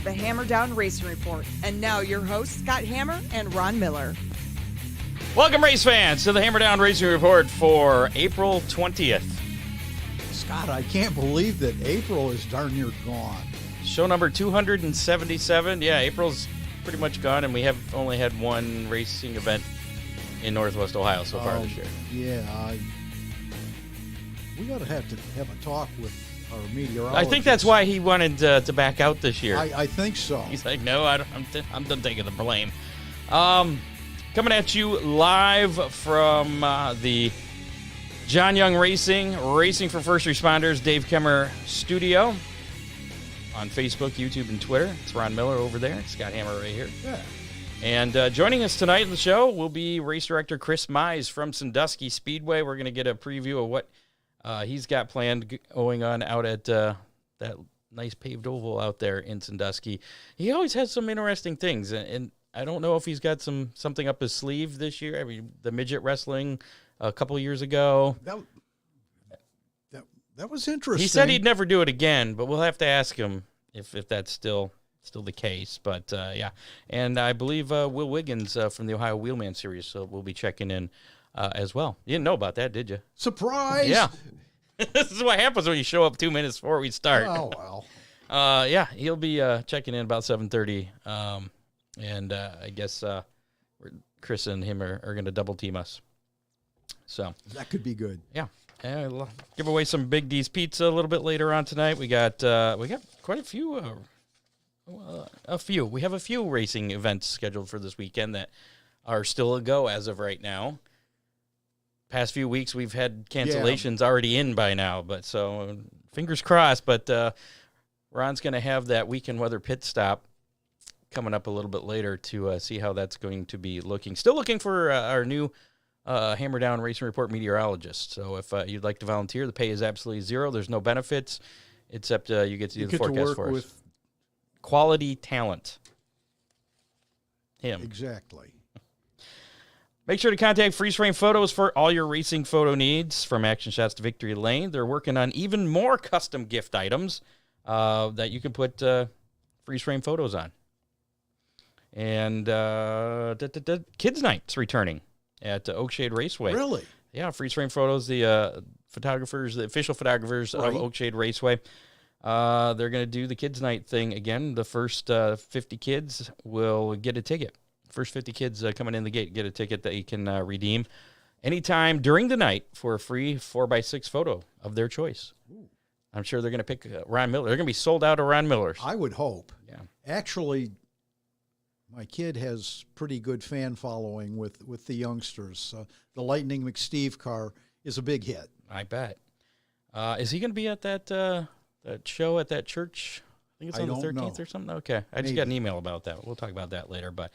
the Hammer Down Racing Report. And now your hosts, Scott Hammer and Ron Miller. Welcome, race fans, to the Hammer Down Racing Report for April 20th. Scott, I can't believe that April is darn near gone. Show number 277. Yeah, April's pretty much gone, and we have only had one racing event in Northwest Ohio so far this year. Yeah, we ought to have a talk with our meteorologist. I think that's why he wanted to back out this year. I think so. He's like, no, I'm done taking the blame. Coming at you live from the John Young Racing for First Responders, Dave Kemmer studio on Facebook, YouTube, and Twitter. It's Ron Miller over there. Scott Hammer right here. Yeah. And joining us tonight in the show will be race director Chris Mize from Sandusky Speedway. We're going to get a preview of what he's got planned going on out at that nice paved oval out there in Sandusky. He always has some interesting things, and I don't know if he's got something up his sleeve this year. I mean, the midget wrestling a couple of years ago. That was interesting. He said he'd never do it again, but we'll have to ask him if that's still the case. But, yeah. And I believe Will Wiggins from the Ohio Wheelman Series will be checking in as well. You didn't know about that, did you? Surprise! Yeah. This is what happens when you show up 2 minutes before we start. Oh, well. Yeah, he'll be checking in about 7:30. And I guess Chris and him are going to double team us. So that could be good. Yeah. We'll give away some Big D's Pizza a little bit later on tonight. We got quite a few. We have a few racing events scheduled for this weekend that are still a go as of right now. Past few weeks we've had cancellations already in by now, but so fingers crossed. But Ron's going to have that weekend weather pit stop coming up a little bit later to see how that's going to be looking. Still looking for our new Hammer Down Racing Report meteorologist. So if you'd like to volunteer, the pay is absolutely zero. There's no benefits, except you get to do the forecast for us. With quality talent. Him. Exactly. Make sure to contact Freeze Frame Photos for all your racing photo needs. From action shots to victory lane, they're working on even more custom gift items that you can put freeze frame photos on. And Kids Night's returning at Oakshade Raceway. Really? Yeah, freeze frame photos. The official photographers of Oakshade Raceway. They're going to do the Kids Night thing again. The first 50 kids will get a ticket. First 50 kids coming in the gate get a ticket that you can redeem anytime during the night for a free 4x6 photo of their choice. Ooh. I'm sure they're going to pick Ron Miller. They're going to be sold out of Ron Millers. I would hope. Yeah. Actually, my kid has pretty good fan following with the youngsters. The Lightning McSteve car is a big hit. I bet. Is he going to be at that show at that church? I think it's on the 13th or something. Okay. I just got an email about that. We'll talk about that later. But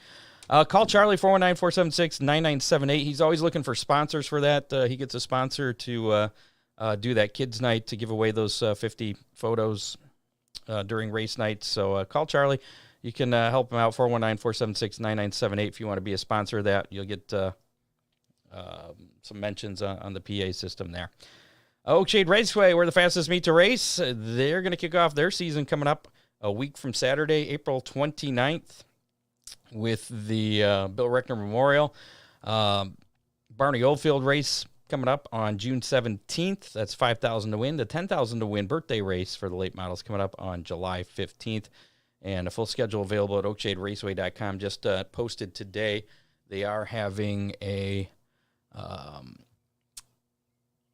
call Charlie, 419-476-9978. He's always looking for sponsors for that. He gets a sponsor to do that Kids Night to give away those 50 photos during race nights. So call Charlie. You can help him out, 419-476-9978. If you want to be a sponsor of that, you'll get some mentions on the PA system there. Oakshade Raceway, where the fastest meet to race. They're going to kick off their season coming up a week from Saturday, April 29th, with the Bill Reckner Memorial. Barney Oldfield race coming up on June 17th. That's $5,000 to win. The $10,000 to win birthday race for the late models coming up on July 15th. And a full schedule available at oakshaderaceway.com. Just posted today. They are having a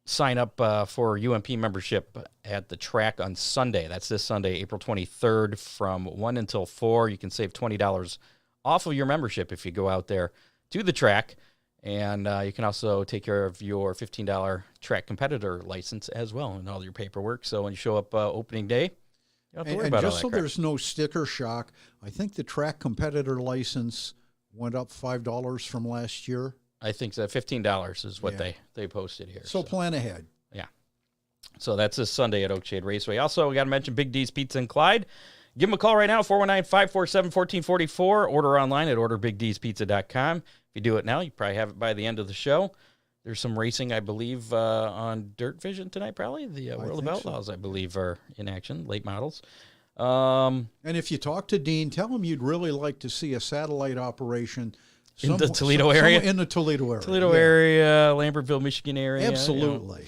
sign up for UMP membership at the track on Sunday. That's this Sunday, April 23rd from 1 until 4. You can save $20 off of your membership if you go out there to the track. And you can also take care of your $15 track competitor license as well and all your paperwork. So when you show up opening day, you don't have to worry about just all that so crap. There's no sticker shock, I think the track competitor license went up $5 from last year. I think that $15 is what they posted here. So plan ahead. Yeah. So that's this Sunday at Oakshade Raceway. Also, we got to mention Big D's Pizza in Clyde. Give them a call right now, 419-547-1444. Order online at orderbigdspizza.com. If you do it now, you probably have it by the end of the show. There's some racing, I believe, on Dirt Vision tonight, probably. The World of Outlaws, I believe, are in action, late models. And if you talk to Dean, tell him you'd really like to see a satellite operation in the Toledo area. In the Toledo area. Toledo area, Lambertville, Michigan area. Absolutely.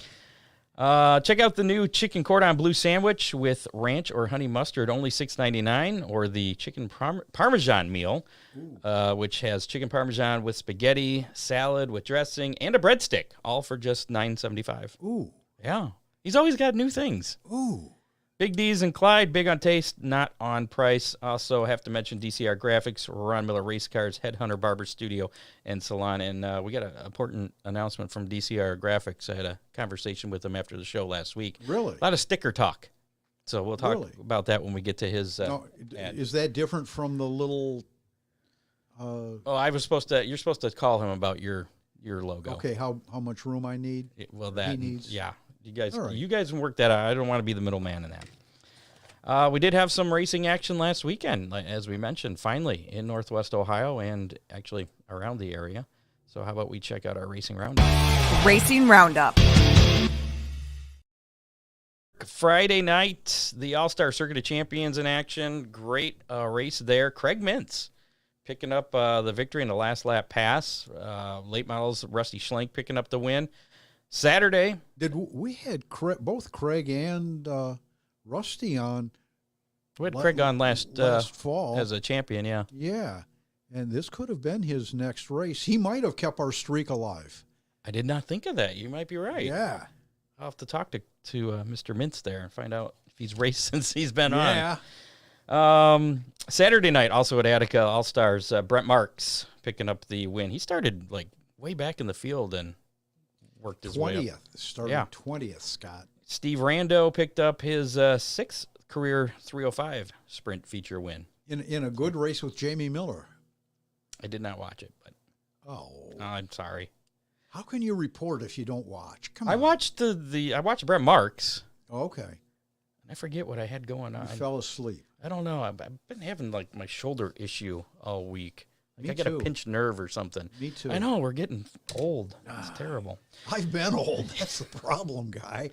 Check out the new chicken cordon bleu sandwich with ranch or honey mustard, only $6.99, or the chicken parmesan meal, which has chicken parmesan with spaghetti, salad with dressing, and a breadstick, all for just $9.75. Ooh. Yeah. He's always got new things. Ooh. Big D's and Clyde, big on taste, not on price. Also have to mention DCR Graphics, Ron Miller Race Cars, Headhunter Barber Studio, and Salon. And we got an important announcement from DCR Graphics. I had a conversation with him after the show last week. Really? A lot of sticker talk. So we'll talk about that when we get to his now, is that different from the little... you're supposed to call him about your logo. Okay, how much room I need? He needs. Yeah. You guys can work that out. I don't want to be the middleman in that. We did have some racing action last weekend, as we mentioned, finally, in Northwest Ohio and actually around the area. So how about we check out our racing roundup? Racing Roundup. Friday night, the All-Star Circuit of Champions in action. Great race there. Craig Mintz picking up the victory in the last lap pass. Late models, Rusty Schlenk picking up the win. Saturday. We had both Craig and Rusty on? We had Craig on last fall as a champion, yeah. Yeah, and this could have been his next race. He might have kept our streak alive. I did not think of that. You might be right. Yeah. I'll have to talk to Mr. Mintz there and find out if he's raced since he's been on. Saturday night, also at Attica All-Stars, Brent Marks picking up the win. He started way back in the field and worked his way up. Started 20th, Scott. Steve Rando picked up his sixth career 305 sprint feature win. In a good race with Jamie Miller. I did not watch it, but I'm sorry. How can you report if you don't watch? Come on. I watched I watched Brent Marks. Okay. I forget what I had going on. You fell asleep. I don't know. I've been having my shoulder issue all week. Me I got too. a pinched nerve or something. Me too. I know, we're getting old. It's terrible. I've been old. That's the problem, guy.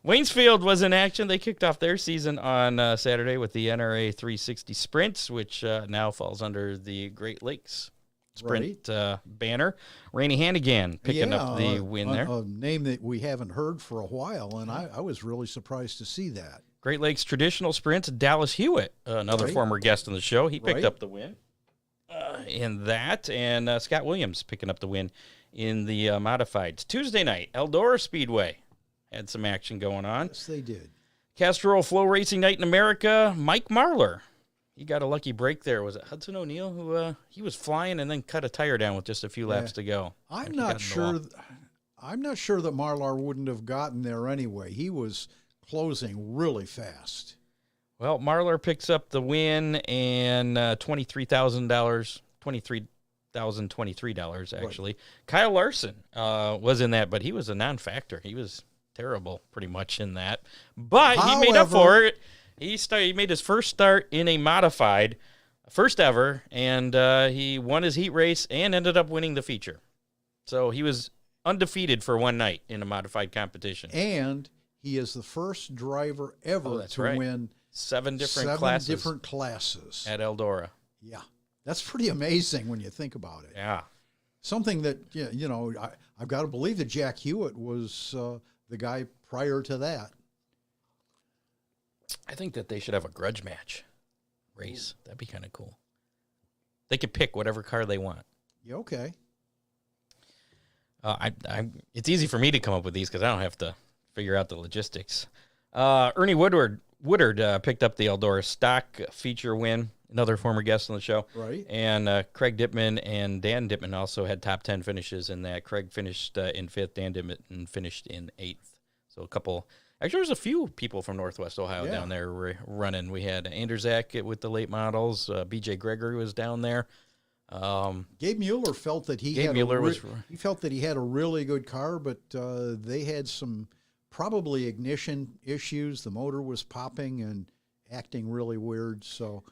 Waynesfield was in action. They kicked off their season on Saturday with the NRA 360 Sprints, which now falls under the Great Lakes Sprint banner. Rainey Hannigan picking up the win there. A name that we haven't heard for a while, and I was really surprised to see that. Great Lakes Traditional Sprints, Dallas Hewitt, another former guest on the show. He picked up the win in that, and Scott Williams picking up the win in the modifieds. Tuesday night, Eldora Speedway had some action going on. Yes, they did. Castrol Flow Racing Night in America, Mike Marlar. He got a lucky break there. Was it Hudson O'Neill who he was flying and then cut a tire down with just a few laps to go? I'm not sure that Marlar wouldn't have gotten there anyway. He was closing really fast. Well, Marlar picks up the win and $23,023 actually. Right. Kyle Larson was in that, but he was a non-factor. He was terrible pretty much in that. But he made up for it. He made his first start in a modified, first ever, and he won his heat race and ended up winning the feature. So he was undefeated for one night in a modified competition. And he is the first driver ever to win seven different classes at Eldora. Yeah, that's pretty amazing when you think about it. Yeah. Something that, I've got to believe that Jack Hewitt was the guy prior to that. I think that they should have a grudge match race. That'd be kind of cool. They could pick whatever car they want. Yeah, okay. It's easy for me to come up with these because I don't have to figure out the logistics. Ernie Woodward picked up the Eldora stock feature win. Another former guest on the show. Right. And Craig Dittman and Dan Dittman also had top 10 finishes in that. Craig finished in 5th, Dan Dittman finished in 8th. So a couple. Actually, there's a few people from Northwest Ohio down there running. We had Anderzak with the late models. B.J. Gregory was down there. Gabe Mueller felt that he had a really good car, but they had some probably ignition issues. The motor was popping and acting really weird. So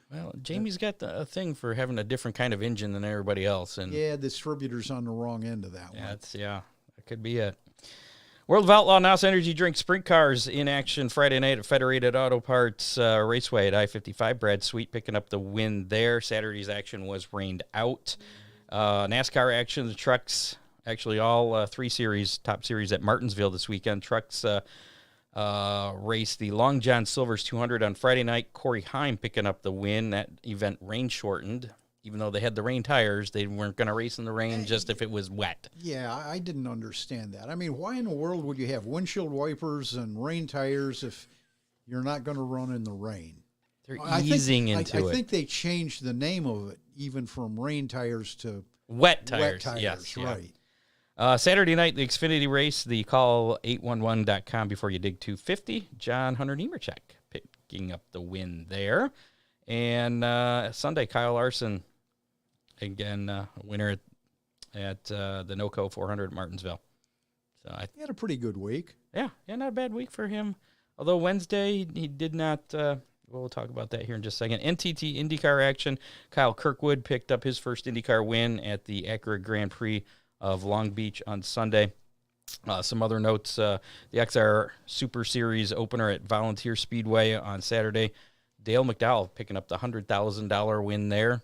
Jamie's got a thing for having a different kind of engine than everybody else, and distributors on the wrong end of that one. That could be it. World of Outlaw NOS Energy Drink Sprint Cars in action Friday night at Federated Auto Parts Raceway at I-55. Brad Sweet picking up the win there. Saturday's action was rained out. NASCAR action, the trucks, actually all three series, top series at Martinsville this weekend. Trucks raced the Long John Silver's 200 on Friday night. Corey Heim picking up the win. That event rain shortened. Even though they had the rain tires, they weren't going to race in the rain just if it was wet. Yeah, I didn't understand that. I mean, why in the world would you have windshield wipers and rain tires if you're not going to run in the rain? They're easing into it. I think they changed the name of it, even from rain tires to wet tires. Wet tires, yes, right. Yeah. Saturday night, the Xfinity race, the call811.com before you dig 250. John Hunter Niemerchek picking up the win there. And Sunday, Kyle Larson, again, winner at the NOCO 400 at Martinsville. So he had a pretty good week. Yeah, not a bad week for him. Although Wednesday, he did not, we'll talk about that here in just a second. NTT IndyCar action, Kyle Kirkwood picked up his first IndyCar win at the Acura Grand Prix of Long Beach on Sunday. Some other notes, the XR Super Series opener at Volunteer Speedway on Saturday. Dale McDowell picking up the $100,000 win there.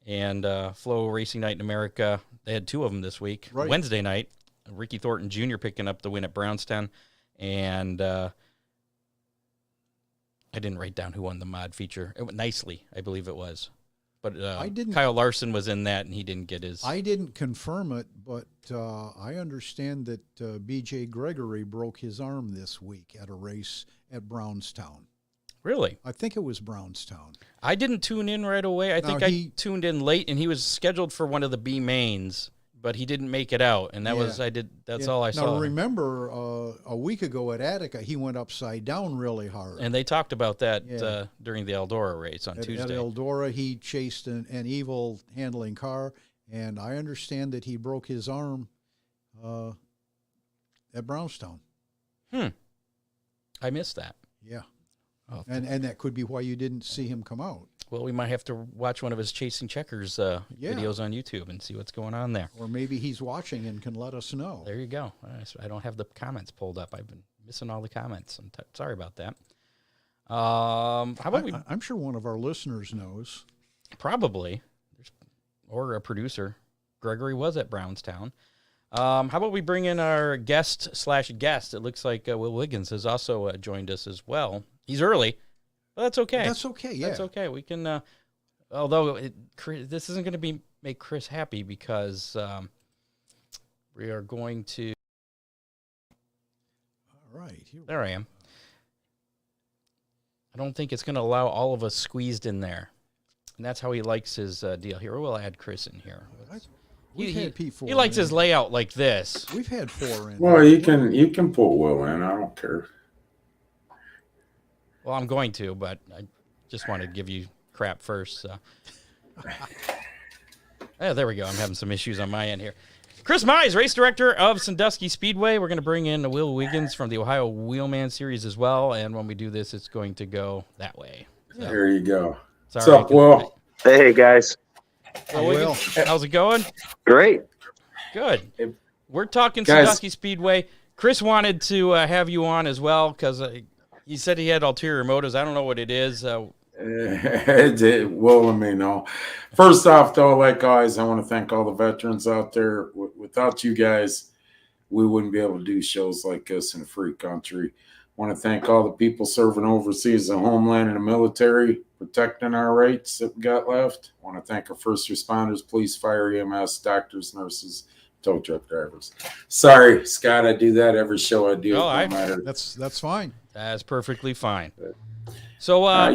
And Flow Racing Night in America, they had two of them this week. Right. Wednesday night, Ricky Thornton Jr. picking up the win at Brownstown. And I didn't write down who won the mod feature. It went nicely, I believe it was. But Kyle Larson was in that, and he didn't get his. I didn't confirm it, but I understand that B.J. Gregory broke his arm this week at a race at Brownstown. Really? I think it was Brownstown. I didn't tune in right away. I tuned in late, and he was scheduled for one of the B mains, but he didn't make it out, and that's all I saw. Now, remember, a week ago at Attica, he went upside down really hard. And they talked about that during the Eldora race on Tuesday. At Eldora, he chased an evil handling car, and I understand that he broke his arm at Brownstown. I missed that. Yeah. Oh, and that could be why you didn't see him come out. Well, we might have to watch one of his Chasing Checkers videos on YouTube and see what's going on there. Or maybe he's watching and can let us know. There you go. I don't have the comments pulled up. I've been missing all the comments. I'm sorry about that. How about I'm sure one of our listeners knows. Probably. Or a producer. Gregory was at Brownstown. How about we bring in our guest. It looks like Will Wiggins has also joined us as well. He's early, but that's okay. That's okay, yeah. That's okay. We can, although this isn't going to make Chris happy because we are going to. All right. There I am. I don't think it's going to allow all of us squeezed in there. And that's how he likes his deal. Here, we'll add Chris in here. He likes his layout like this. We've had 4 in. Well, you can put Will in. I don't care. Well, I'm going to, but I just want to give you crap first. So. There we go. I'm having some issues on my end here. Chris Mize, race director of Sandusky Speedway. We're going to bring in Will Wiggins from the Ohio Wheelman Series as well. And when we do this, it's going to go that way. So, there you go. Sorry, what's up, Will? Hey, guys. Will, how's it going? Great. Good. We're talking Sandusky Speedway. Chris wanted to have you on as well because he said he had ulterior motives. I don't know what it is. Will let me know. First off, though, like always, I want to thank all the veterans out there. Without you guys, we wouldn't be able to do shows like this in a free country. I want to thank all the people serving overseas, the homeland, and the military, protecting our rights that we got left. I want to thank our first responders, police, fire, EMS, doctors, nurses, tow truck drivers. Sorry, Scott, I do that every show I do. No, that's fine. That's perfectly fine. So, I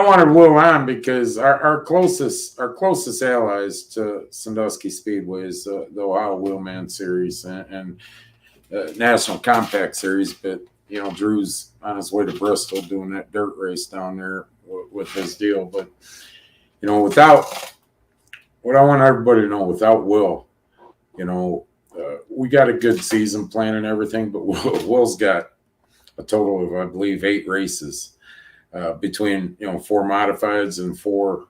wanted Will on because our closest allies to Sandusky Speedway is the Ohio Wheelman Series and National Compact Series. But Drew's on his way to Bristol doing that dirt race down there with his deal. But without what I want everybody to know, without Will, we got a good season plan and everything. But Will's got a total of, I believe, 8 races. Between 4 modifieds and 4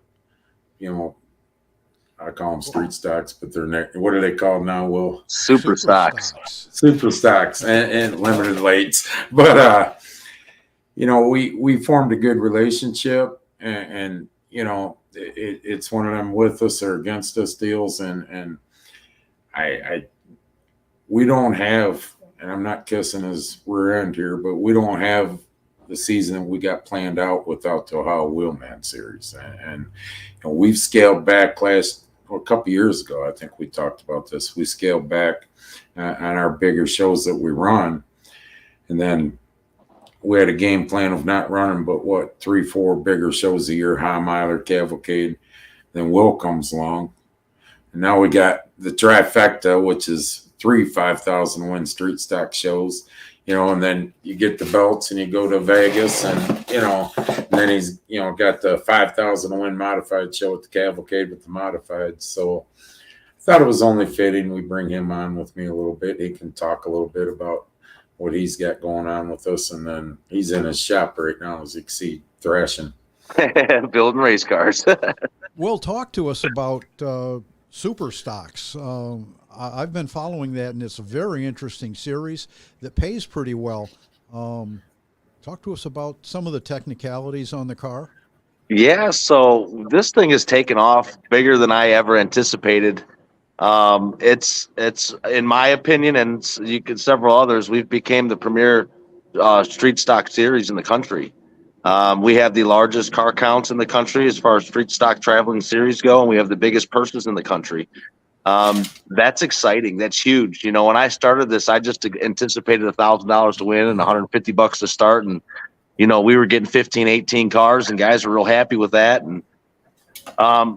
I call them street stocks, but what are they called now, Will? Super stocks. Super stocks and limited lates. But, we formed a good relationship, and it's one of them with us or against us deals. And we don't have, and I'm not kissing his rear end here, but we don't have the season that we got planned out without the Ohio Wheelman Series. And we've scaled back a couple years ago. I think we talked about this. We scaled back on our bigger shows that we run. And then we had a game plan of not running but 3-4 bigger shows a year, high miler, cavalcade. Then Will comes along. And now we got the trifecta, which is 3 5,000 win street stock shows. And then you get the belts and you go to Vegas and then he's, got the 5,000 win modified show at the cavalcade with the modified. So I thought it was only fitting we bring him on with me a little bit. He can talk a little bit about what he's got going on with us. And then he's in his shop right now, as you can see, thrashing. Building race cars. Will, talk to us about super stocks. I've been following that, and it's a very interesting series that pays pretty well. Talk to us about some of the technicalities on the car. Yeah, so this thing has taken off bigger than I ever anticipated. It's in my opinion, and several others, we've became the premier street stock series in the country. We have the largest car counts in the country as far as street stock traveling series go, and we have the biggest purses in the country. That's exciting. That's huge. When I started this, I just anticipated $1,000 to win and $150 to start. And, we were getting 15, 18 cars and guys were real happy with that. And,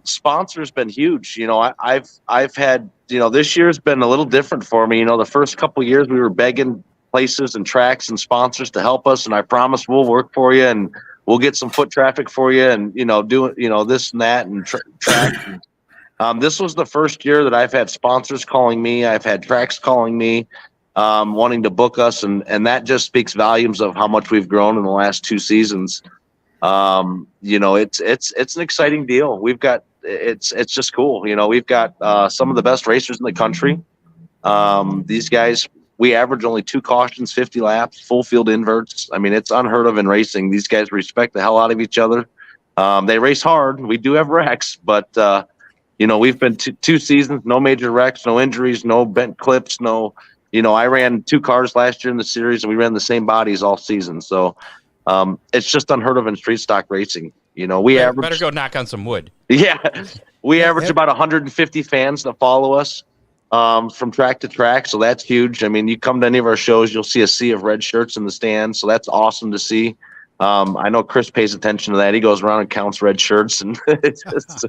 sponsors been huge. I've had, this year's been a little different for me. The first couple of years we were begging places and tracks and sponsors to help us. And I promised we'll work for you and we'll get some foot traffic for you and, do this and that and track. This was the first year that I've had sponsors calling me. I've had tracks calling me, wanting to book us. And that just speaks volumes of how much we've grown in the last 2 seasons. It's an exciting deal. It's just cool. We've got some of the best racers in the country. These guys, we average only 2 cautions, 50 laps, full field inverts. I mean, it's unheard of in racing. These guys respect the hell out of each other. They race hard. We do have wrecks, but, we've been 2 seasons, no major wrecks, no injuries, no bent clips, no, I ran 2 cars last year in the series and we ran the same bodies all season. So it's just unheard of in street stock racing. We average. Better go knock on some wood. Yeah. We average about 150 fans that follow us from track to track. So that's huge. I mean, you come to any of our shows, you'll see a sea of red shirts in the stands. So that's awesome to see. I know Chris pays attention to that. He goes around and counts red shirts and it's just,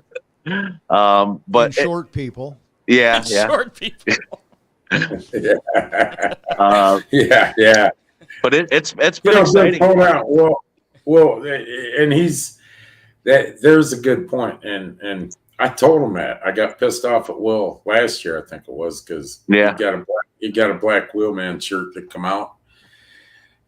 but and short people. Yeah. Short people. Yeah. But it's been exciting. Hold on. Well, and there's a good point. And I told him that. I got pissed off at Will last year, I think it was, because he got a black Wheelman shirt that come out.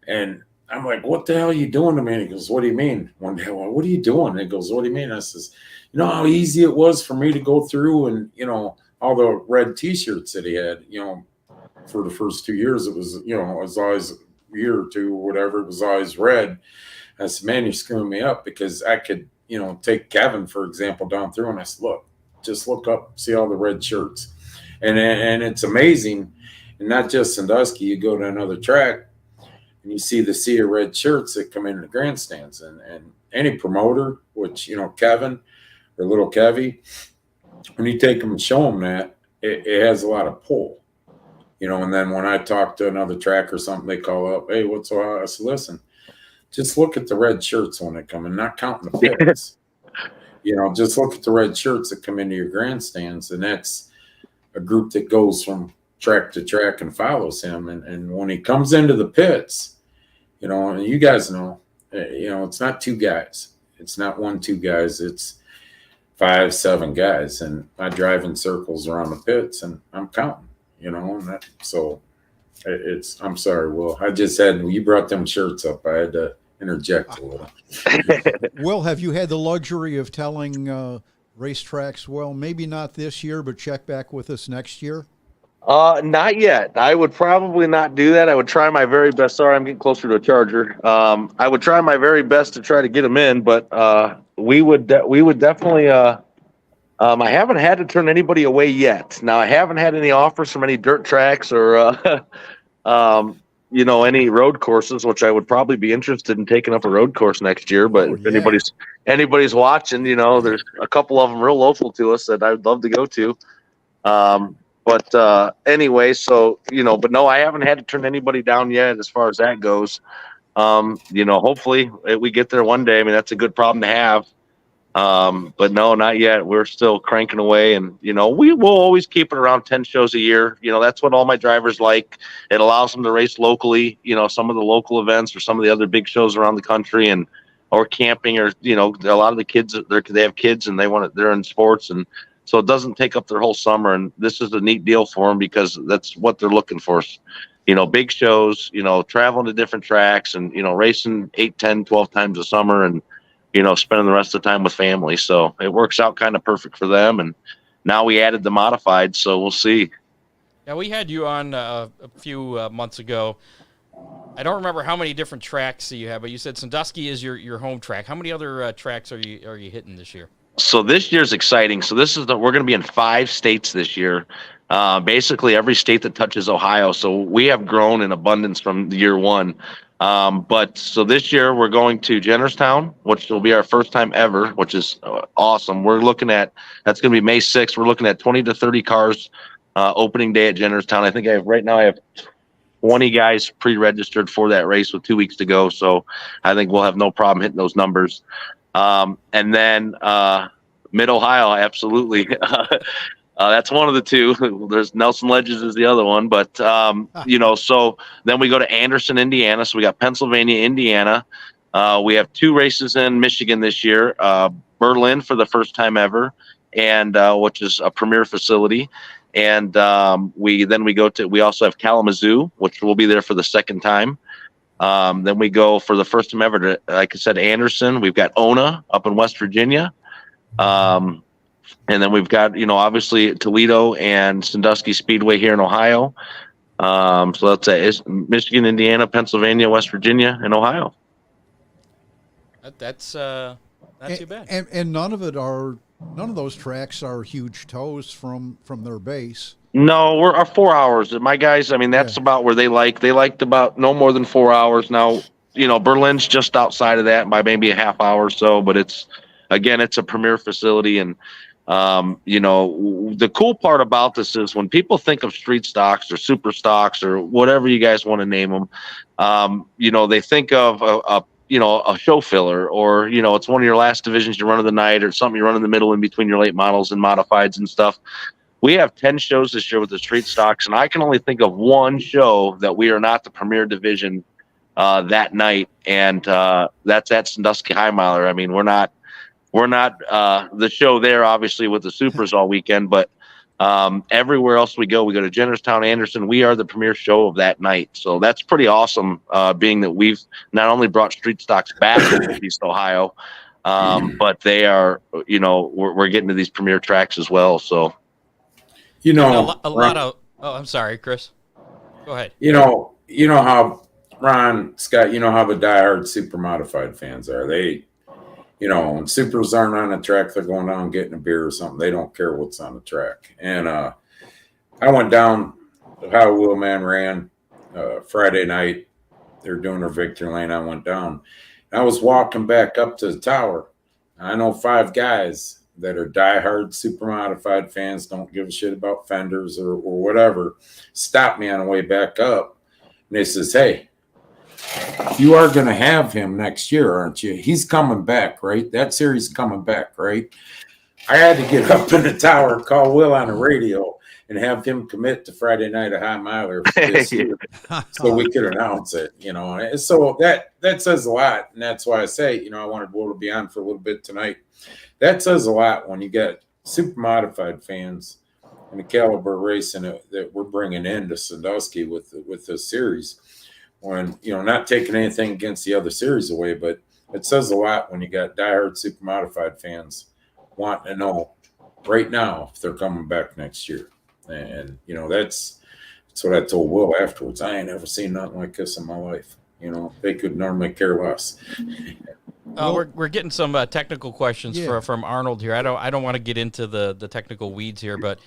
And I'm like, what the hell are you doing to me? And he goes, what do you mean? One day, well, what are you doing? And he goes, what do you mean? I says, how easy it was for me to go through and, all the red T-shirts that he had, for the first 2 years, it was, it was always a year or two or whatever, it was always red. I said, man, you're screwing me up, because I could, take Kevin, for example, down through, and I said, just look up, see all the red shirts. And it's amazing. And not just Sandusky, you go to another track and you see the sea of red shirts that come in the grandstands, and any promoter, which, Kevin or little Kevy, when you take them and show them that, it has a lot of pull, and then when I talk to another track or something, they call up, hey, what's all? I said, listen, just look at the red shirts when they come in, not counting the pits. Just look at the red shirts that come into your grandstands, and that's a group that goes from track to track and follows him. And when he comes into the pits, and you guys know, it's not 2 guys. It's not 1-2 guys. It's 5-7 guys, and I drive in circles around the pits, and I'm counting, and so it's. I'm sorry, Will. I just you brought them shirts up. I had to interject a little. Will, have you had the luxury of telling racetracks? Well, maybe not this year, but check back with us next year. Not yet. I would probably not do that. I would try my very best. Sorry, I'm getting closer to a charger. I would try my very best to try to get them in, but we would definitely. I haven't had to turn anybody away yet. Now, I haven't had any offers from any dirt tracks or any road courses, which I would probably be interested in taking up a road course next year. But if anybody's watching, there's a couple of them real local to us that I'd love to go to. But anyway, so, but no, I haven't had to turn anybody down yet as far as that goes. Hopefully we get there one day. I mean, that's a good problem to have. But no, not yet. We're still cranking away, and, we will always keep it around 10 shows a year. That's what all my drivers like. It allows them to race locally, some of the local events or some of the other big shows around the country, and, or camping, or, a lot of the kids, they have kids and they're in sports, and so it doesn't take up their whole summer. And this is a neat deal for them because that's what they're looking for. Big shows, traveling to different tracks and, racing 8, 10, 12 times a summer, and, spending the rest of the time with family. So it works out kind of perfect for them. And now we added the modified, so we'll see. Yeah, we had you on a few months ago. I don't remember how many different tracks you have, but you said Sandusky is your home track. How many other tracks are you hitting this year? So this year's exciting. So we're going to be in 5 states this year. Basically every state that touches Ohio. So we have grown in abundance from year one. But so this year we're going to Jennerstown, which will be our first time ever, which is awesome. That's going to be May 6th. We're looking at 20 to 30 cars, opening day at Jennerstown. I think I have 20 guys pre-registered for that race with 2 weeks to go. So I think we'll have no problem hitting those numbers. And then, Mid-Ohio, absolutely. That's one of the two. There's Nelson Ledges is the other one, but, so then we go to Anderson, Indiana. So we got Pennsylvania, Indiana. We have 2 races in Michigan this year, Berlin for the first time ever, and, which is a premier facility. And, we also have Kalamazoo, which will be there for the second time. Then we go for the first time ever to, like I said, Anderson. We've got Ona up in West Virginia. And then we've got, obviously Toledo and Sandusky Speedway here in Ohio. So that's it's Michigan, Indiana, Pennsylvania, West Virginia, and Ohio. That's not too bad. And none of those tracks are huge tows from their base. No, we're 4 hours. My guys, I mean, that's about where they liked about no more than 4 hours. Now, Berlin's just outside of that by maybe a half hour or so, but it's a premier facility. And, the cool part about this is when people think of street stocks or super stocks or whatever you guys want to name them, they think of a show filler, or, it's one of your last divisions you run of the night, or something you run in the middle in between your late models and modifieds and stuff. We have 10 shows this year with the street stocks, and I can only think of one show that we are not the premier division that night, and that's at Sandusky High Miler. I mean, we're not the show there, obviously, with the supers all weekend, but everywhere else we go to Jennerstown, Anderson. We are the premier show of that night, so that's pretty awesome. Being that we've not only brought street stocks back to East Ohio, but they are, we're getting to these premier tracks as well. So. A lot of. Oh, I'm sorry, Chris. Go ahead. You know how Ron, Scott. You know how the diehard super modified fans are. They, when supers aren't on the track, they're going down and getting a beer or something. They don't care what's on the track. And I went down to how Wheelman ran Friday night. They're doing their victory lane. I went down. I was walking back up to the tower. I know 5 guys that are diehard super modified fans, don't give a shit about fenders or whatever, stopped me on the way back up. And they says, "Hey, you are going to have him next year, aren't you? He's coming back, right? That series is coming back, right?" I had to get up in the tower, call Will on the radio, and have him commit to Friday night at High Miler this year so we could announce it, And so that says a lot, and that's why I say, I wanted Will to be on for a little bit tonight. That says a lot when you get super modified fans and the caliber racing that we're bringing into Sandusky with this series. When, not taking anything against the other series away, but it says a lot when you got diehard super modified fans wanting to know right now if they're coming back next year. And, that's what I told Will afterwards. I ain't ever seen nothing like this in my life. They could normally care less. We're getting some technical questions from Arnold here. I don't want to get into the technical weeds here, but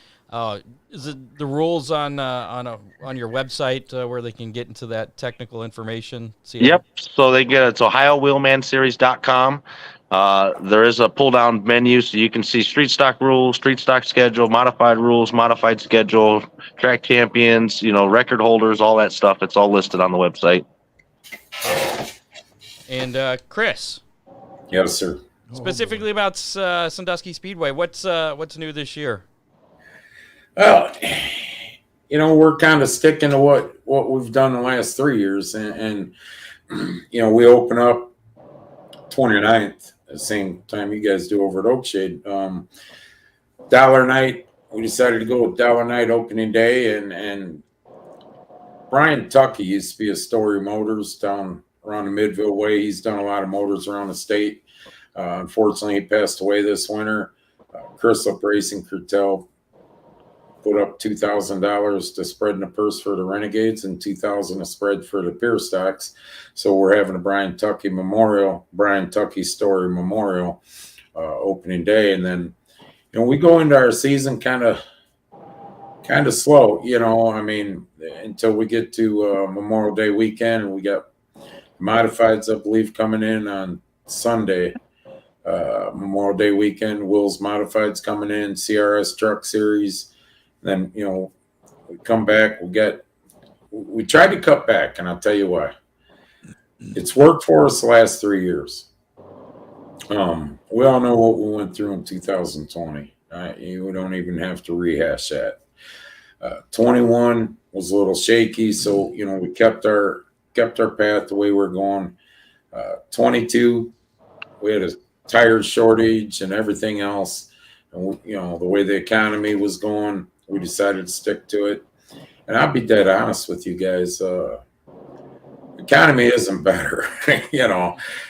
is it the rules on your website where they can get into that technical information? Yep. So they get it's OhioWheelmanSeries.com. There is a pull down menu, so you can see street stock rules, street stock schedule, modified rules, modified schedule, track champions, record holders, all that stuff. It's all listed on the website. And Chris. Yes, sir. Specifically about Sandusky Speedway, what's new this year? Well, we're kind of sticking to what we've done the last 3 years, and we open up 29th at the same time you guys do over at Oakshade. Dollar Night, we decided to go with Dollar Night opening day, and Brian Tuckey used to be a Story Motors down around the Midville way. He's done a lot of motors around the state. Unfortunately, he passed away this winter. Chryslip Racing Curtel put up $2,000 to spread in the purse for the Renegades and $2,000 to spread for the Pure Stocks. So we're having a Brian Tuckey Story Memorial opening day, and then we go into our season kind of slow. Until we get to Memorial Day weekend, and we got modifieds, I believe, coming in on Sunday. Memorial Day weekend, Will's Modifieds coming in, CRS Truck Series. Then, we come back, we tried to cut back, and I'll tell you why. It's worked for us the last 3 years. We all know what we went through in 2020. We don't even have to rehash that. 21 was a little shaky, so, we kept our path the way we're going. 22, we had a tire shortage and everything else. And, the way the economy was going, we decided to stick to it. And I'll be dead honest with you guys. Economy isn't better,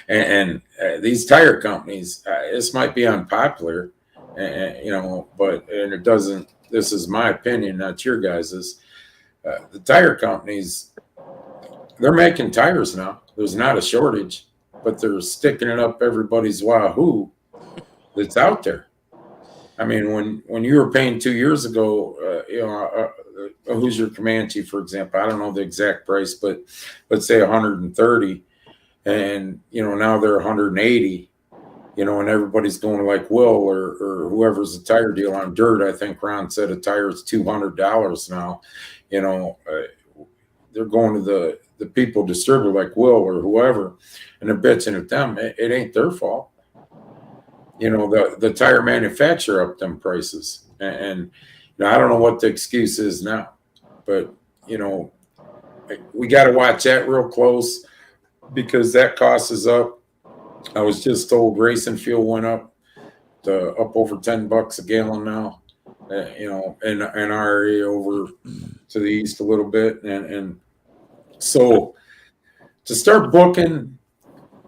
and these tire companies, this might be unpopular, but it doesn't, this is my opinion, not your guys's. The tire companies, they're making tires now. There's not a shortage, but they're sticking it up everybody's wahoo that's out there. When you were paying 2 years ago, a Hoosier Comanche, for example, I don't know the exact price, but let's say 130, and now they're 180, and everybody's going like Will or whoever's a tire dealer on dirt. I think Ron said a tire is $200 now. They're going to the people distributor like Will or whoever, and they're bitching at them. It ain't their fault. The tire manufacturer upped them prices, and I don't know what the excuse is now, but we got to watch that real close because that cost is up. I was just told racing fuel went up over $10 a gallon now, in our area over to the east a little bit, and so to start booking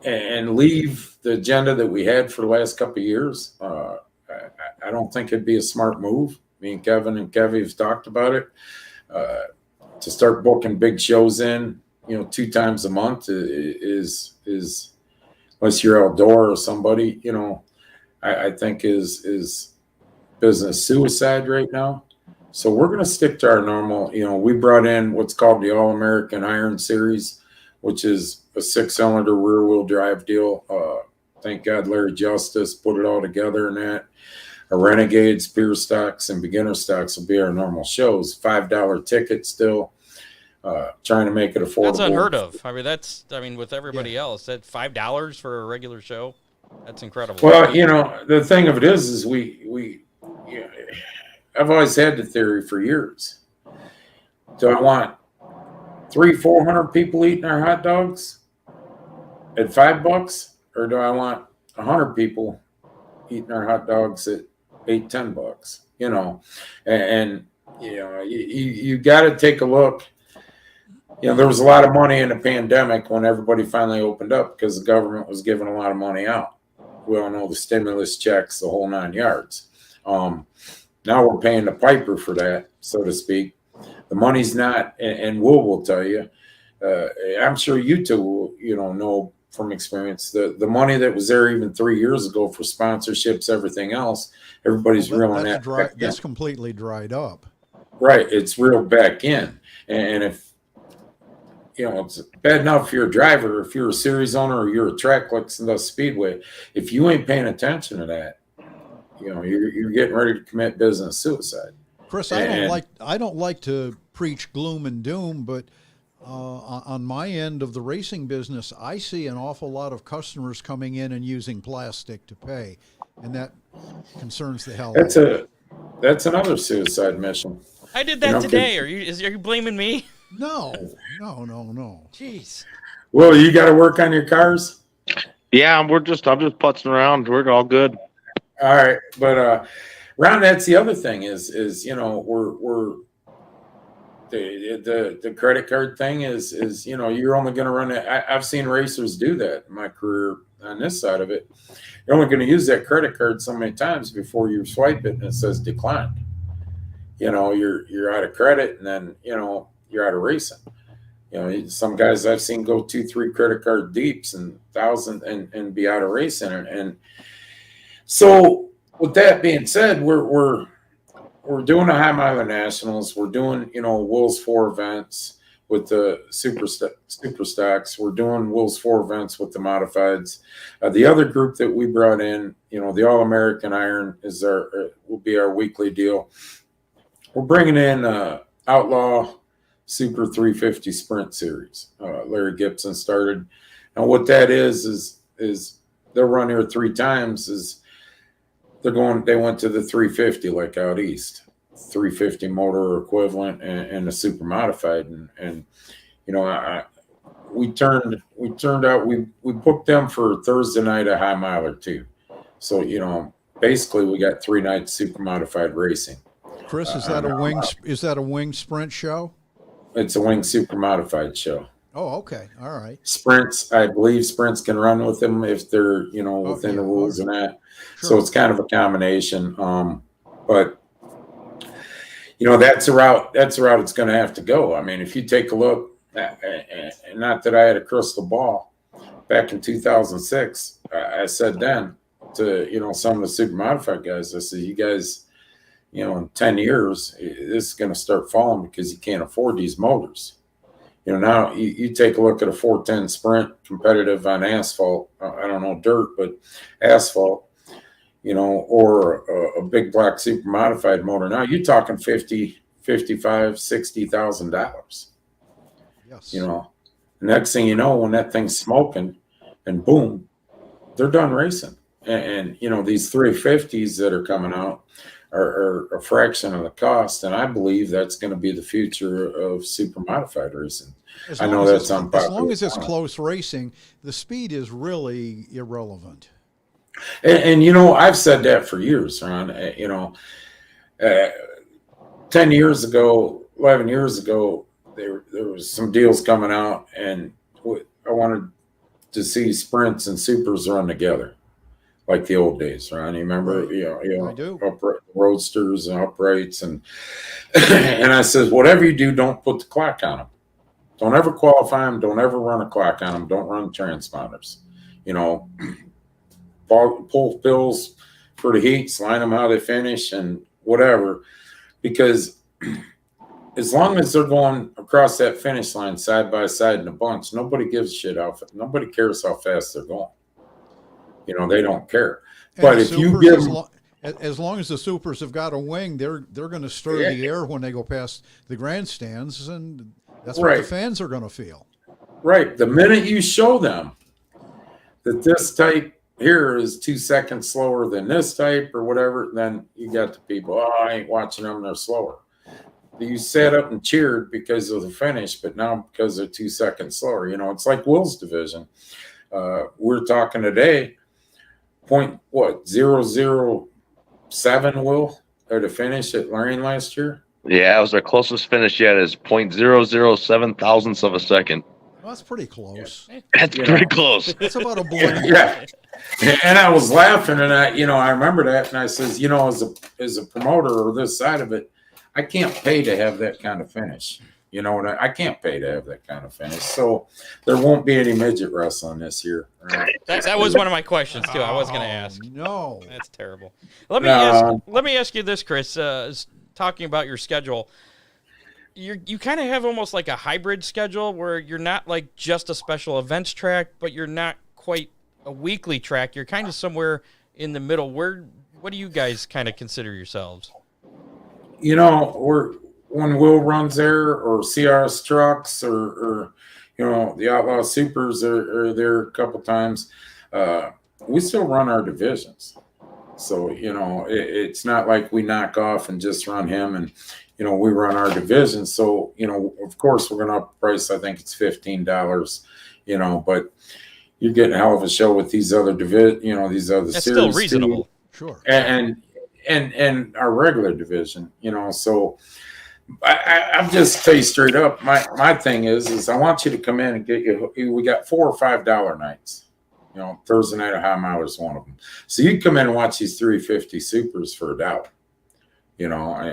and leave the agenda that we had for the last couple of years, I don't think it'd be a smart move. Me and Kevin and Kevy have talked about it. To start booking big shows in, 2 times a month is unless you're outdoor or somebody, I think is business suicide right now. So we're going to stick to our normal. We brought in what's called the All-American Iron Series, which is a 6-cylinder rear-wheel drive deal. Thank God Larry Justice put it all together in that. Our Renegades, Pure Stocks, and Beginner Stocks will be our normal shows. $5 ticket still. Trying to make it affordable. That's unheard of. With everybody else, that $5 for a regular show, that's incredible. Well, the thing of it is I've always had the theory for years. Do I want 300-400 people eating our hot dogs at $5, or do I want 100 people eating our hot dogs at $8-10? You got to take a look. There was a lot of money in the pandemic when everybody finally opened up because the government was giving a lot of money out. we all know the stimulus checks, the whole 9 yards. Now we're paying the piper for that, so to speak. The money's not, and will tell you. I'm sure you two, know from experience the money that was there even 3 years ago for sponsorships, everything else. Everybody's reeling that back in. That's completely dried up. Right, it's reeled back in, and if it's bad enough if you're a driver, if you're a series owner, or you're a track like Sandusky Speedway, if you ain't paying attention to that, you're getting ready to commit business suicide. Chris, I don't like to preach gloom and doom, but on my end of the racing business, I see an awful lot of customers coming in and using plastic to pay, and that concerns the hell out of me. That's another suicide mission. I did that today. Are you blaming me? No. Jeez. Well, you got to work on your cars. Yeah, I'm just putzing around. We're all good. All right, but Ron, that's the other thing is we're the credit card thing is you're only going to run it. I've seen racers do that in my career on this side of it. You're only going to use that credit card so many times before you swipe it and it says declined. You're out of credit, and then you're out of racing. Some guys I've seen go 2-3 credit card deeps and 1,000 and be out of racing. And so with that being said, we're doing the High Miler Nationals. We're doing Will's 4 events with the super stocks. We're doing Will's 4 events with the modifieds. The other group that we brought in, the All American Iron will be our weekly deal. We're bringing in Outlaw Super 350 Sprint Series. Larry Gibson started, and what that is they'll run here 3 times. They went to the 350 like out east, 350 motor equivalent and a super modified, and we booked them for Thursday night at High Miler too. So basically we got 3 nights super modified racing. Chris, is that a wing sprint show? It's a wing super modified show. Oh, okay. All right. Sprints, I believe sprints can run with them if they're, within the rules and that. Sure. So it's kind of a combination. But that's the route it's going to have to go. I mean, if you take a look, not that I had a crystal ball, back in 2006, I said then to, some of the super modified guys, I said, you guys, in 10 years, this is going to start falling because you can't afford these motors. Now you take a look at a 410 Sprint competitive on asphalt. I don't know dirt, but asphalt. Or a big block super modified motor. Now you're talking $50,000, $55,000, $60,000. Yes. Next thing you know, when that thing's smoking, and boom, they're done racing. And these 350s that are coming out are a fraction of the cost, and I believe that's going to be the future of super modified racing. I know that's unpopular. As long as it's close racing, the speed is really irrelevant. And I've said that for years, Ron. 10 years ago, 11 years ago, there was some deals coming out, and I wanted to see sprints and supers run together, like the old days, Ron. You remember, I do. Roadsters and uprights, and and I said, whatever you do, don't put the clock on them. Don't ever qualify them. Don't ever run a clock on them. Don't run transponders. Pull bills for the heats, line them how they finish, and whatever, because as long as they're going across that finish line side by side in a bunch, nobody gives a shit out. Nobody cares how fast they're going. They don't care. And but if you give them, as long as the supers have got a wing, they're going to stir the air when they go past the grandstands, and that's what the fans are going to feel. Right. The minute you show them that this type here is 2 seconds slower than this type or whatever, then you got the people, I ain't watching them, they're slower. You sat up and cheered because of the finish, but now because they're 2 seconds slower. It's like Will's division. We're talking today, 0.007 Will or to finish at Lorraine last year. Yeah, it was our closest finish yet, is 0.007 thousandths of a second. Well, that's pretty close. That's pretty close. That's about a blend. Yeah. And I was laughing, and I remember that, and I says, as a promoter or this side of it, I can't pay to have that kind of finish. I can't pay to have that kind of finish. So there won't be any midget wrestling this year. Right? That was one of my questions too. I was going to ask. No, that's terrible. Let me ask you this, Chris. Talking about your schedule, you kind of have almost like a hybrid schedule where you're not like just a special events track, but you're not quite a weekly track. You're kind of somewhere in the middle. What do you guys kind of consider yourselves? When Will runs there, or CRS trucks, or the Outlaw Supers are there a couple times, we still run our divisions. So it's not like we knock off and just run him, and we run our divisions. So of course we're going to up the price. I think it's $15. But you're getting a hell of a show with these other these other That's series. Still reasonable. Too. Sure. And our regular division, so I'm just tell you straight up, my thing is I want you to come in and we got $4 or $5 nights. Thursday night of High Mile is one of them. So you come in and watch these 350 supers for $1. And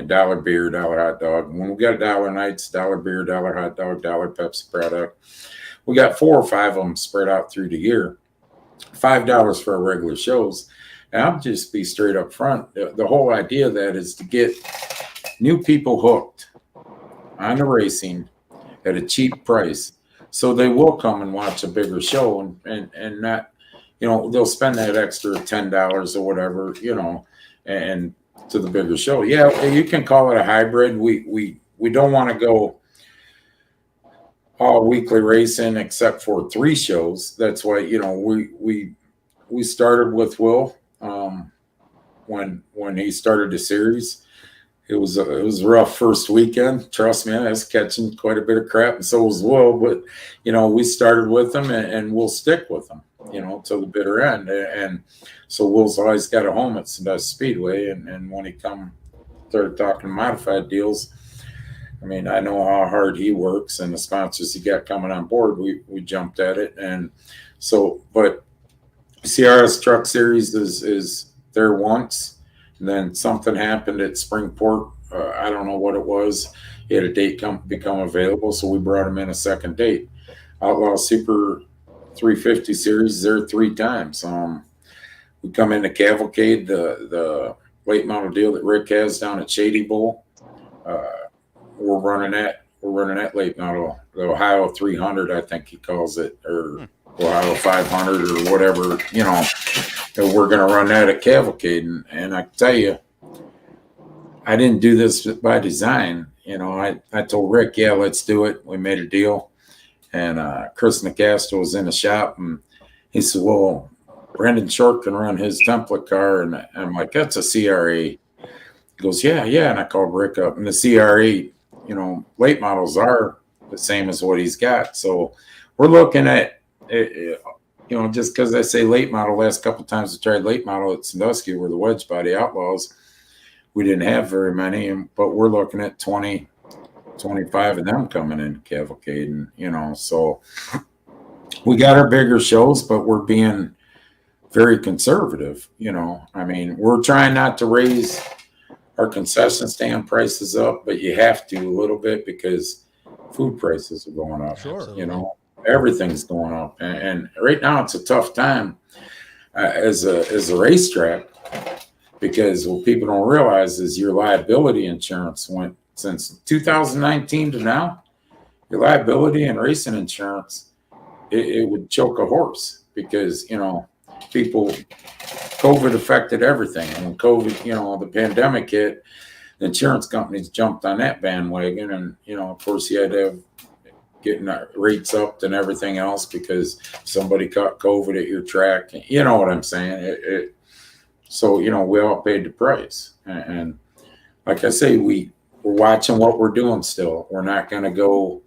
$1 beer, $1 hot dog. When we got $1 nights, $1 beer, $1 hot dog, $1 Pepsi product. We got 4 or 5 of them spread out through the year. $5 for our regular shows. And I'll just be straight up front. The whole idea of that is to get new people hooked on the racing at a cheap price, so they will come and watch a bigger show and not, they'll spend that extra $10 or whatever, and to the bigger show. Yeah, you can call it a hybrid. We don't want to go all weekly racing except for 3 shows. That's why we started with Will when he started the series. It was a rough first weekend. Trust me, I was catching quite a bit of crap, and so was Will. But we started with him, and we'll stick with him, till the bitter end. And so Will's always got a home at Sandusky Speedway. And when he started talking modified deals, I mean, I know how hard he works, and the sponsors he got coming on board. We jumped at it, and so. But CRS Truck Series is there once. And then something happened at Springport. I don't know what it was. He had a date become available, so we brought him in a second date. Outlaw Super 350 Series is there 3 times. We come into Cavalcade, the late model deal that Rick has down at Shady Bowl. We're running that late model, the Ohio 300, I think he calls it, or Ohio 500 or whatever, and we're going to run that at Cavalcade. And I tell you, I didn't do this by design. I told Rick, yeah, let's do it. We made a deal. And Chris Nicastro was in the shop, and he said, well, Brendan Short can run his template car. And I'm like, that's a CRA. He goes, yeah. And I called Rick up. And the CRA, late models are the same as what he's got. So we're looking at, just because I say late model, last couple of times I tried late model at Sandusky were the wedge body Outlaws. We didn't have very many, but we're looking at 20, 25 of them coming in Cavalcade. And, so we got our bigger shows, but we're being very conservative. I mean, we're trying not to raise our concession stand prices up, but you have to a little bit because food prices are going up. Sure. Everything's going up, and right now it's a tough time as a racetrack, because what people don't realize is your liability insurance went since 2019 to now. Your liability and racing insurance, it would choke a horse, because people, COVID affected everything, and when COVID, the pandemic hit, the insurance companies jumped on that bandwagon, and of course you had to have getting rates up and everything else because somebody caught COVID at your track. You know what I'm saying? So, we all paid the price. And like I say, we're watching what we're doing still. We're not going to go,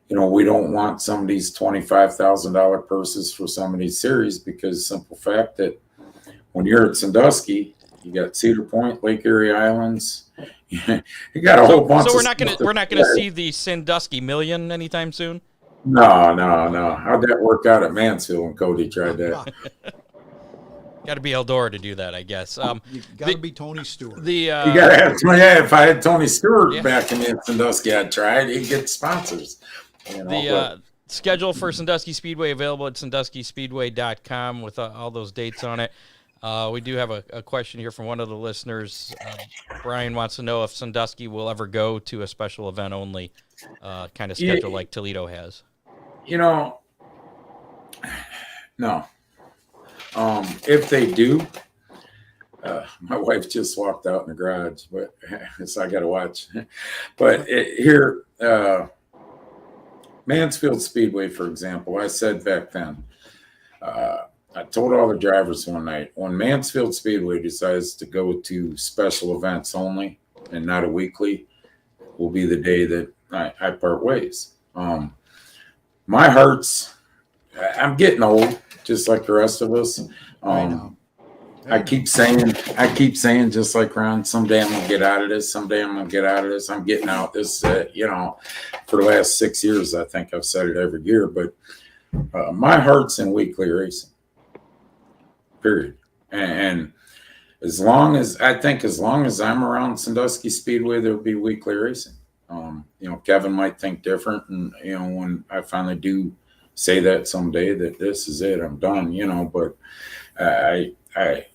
we don't want some of these $25,000 purses for some of these series, because simple fact that when you're at Sandusky, you got Cedar Point, Lake Erie Islands. You got a whole bunch. So we're not gonna see the Sandusky Million anytime soon. No. How'd that work out at Mansfield when Cody tried that? Got to be Eldora to do that, I guess. You got to be Tony Stewart. You got to have if I had Tony Stewart back in Sandusky, I'd try it. He'd get sponsors. The schedule for Sandusky Speedway available at sanduskyspeedway.com with all those dates on it. We do have a question here from one of the listeners. Brian wants to know if Sandusky will ever go to a special event only kind of schedule like Toledo has. No. If they do, my wife just walked out in the garage, but so I got to watch. But here, Mansfield Speedway, for example, I said back then, I told all the drivers one night, when Mansfield Speedway decides to go to special events only and not a weekly, will be the day that I part ways. My heart's, I'm getting old, just like the rest of us. I keep saying, just like Ron, someday I'm going to get out of this. I'm getting out this, for the last 6 years, I think I've said it every year, but my heart's in weekly racing, period. And as long as I'm around Sandusky Speedway, there'll be weekly racing. Kevin might think different. And, when I finally do say that someday that this is it, I'm done, but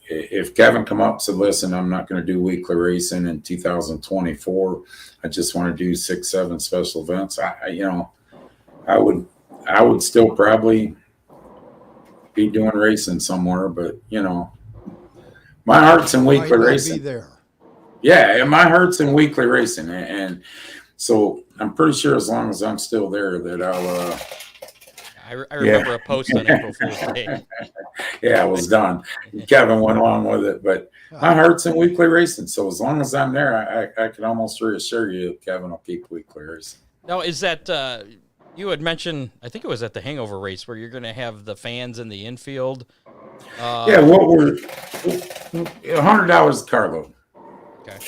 if Kevin come up and said, listen, I'm not going to do weekly racing in 2024. I just want to do 6-7 special events. I would still probably be doing racing somewhere, but my heart's in weekly racing. Be there. Yeah, and my heart's in weekly racing, and so I'm pretty sure as long as I'm still there that I'll. I remember a post on April Fool's Day. Yeah, I was done. Kevin went along with it, but my heart's in weekly racing. So as long as I'm there, I can almost reassure you, Kevin will keep weekly racing. Now, is that you had mentioned? I think it was at the Hangover race where you're going to have the fans in the infield. What were $100 carload? Okay,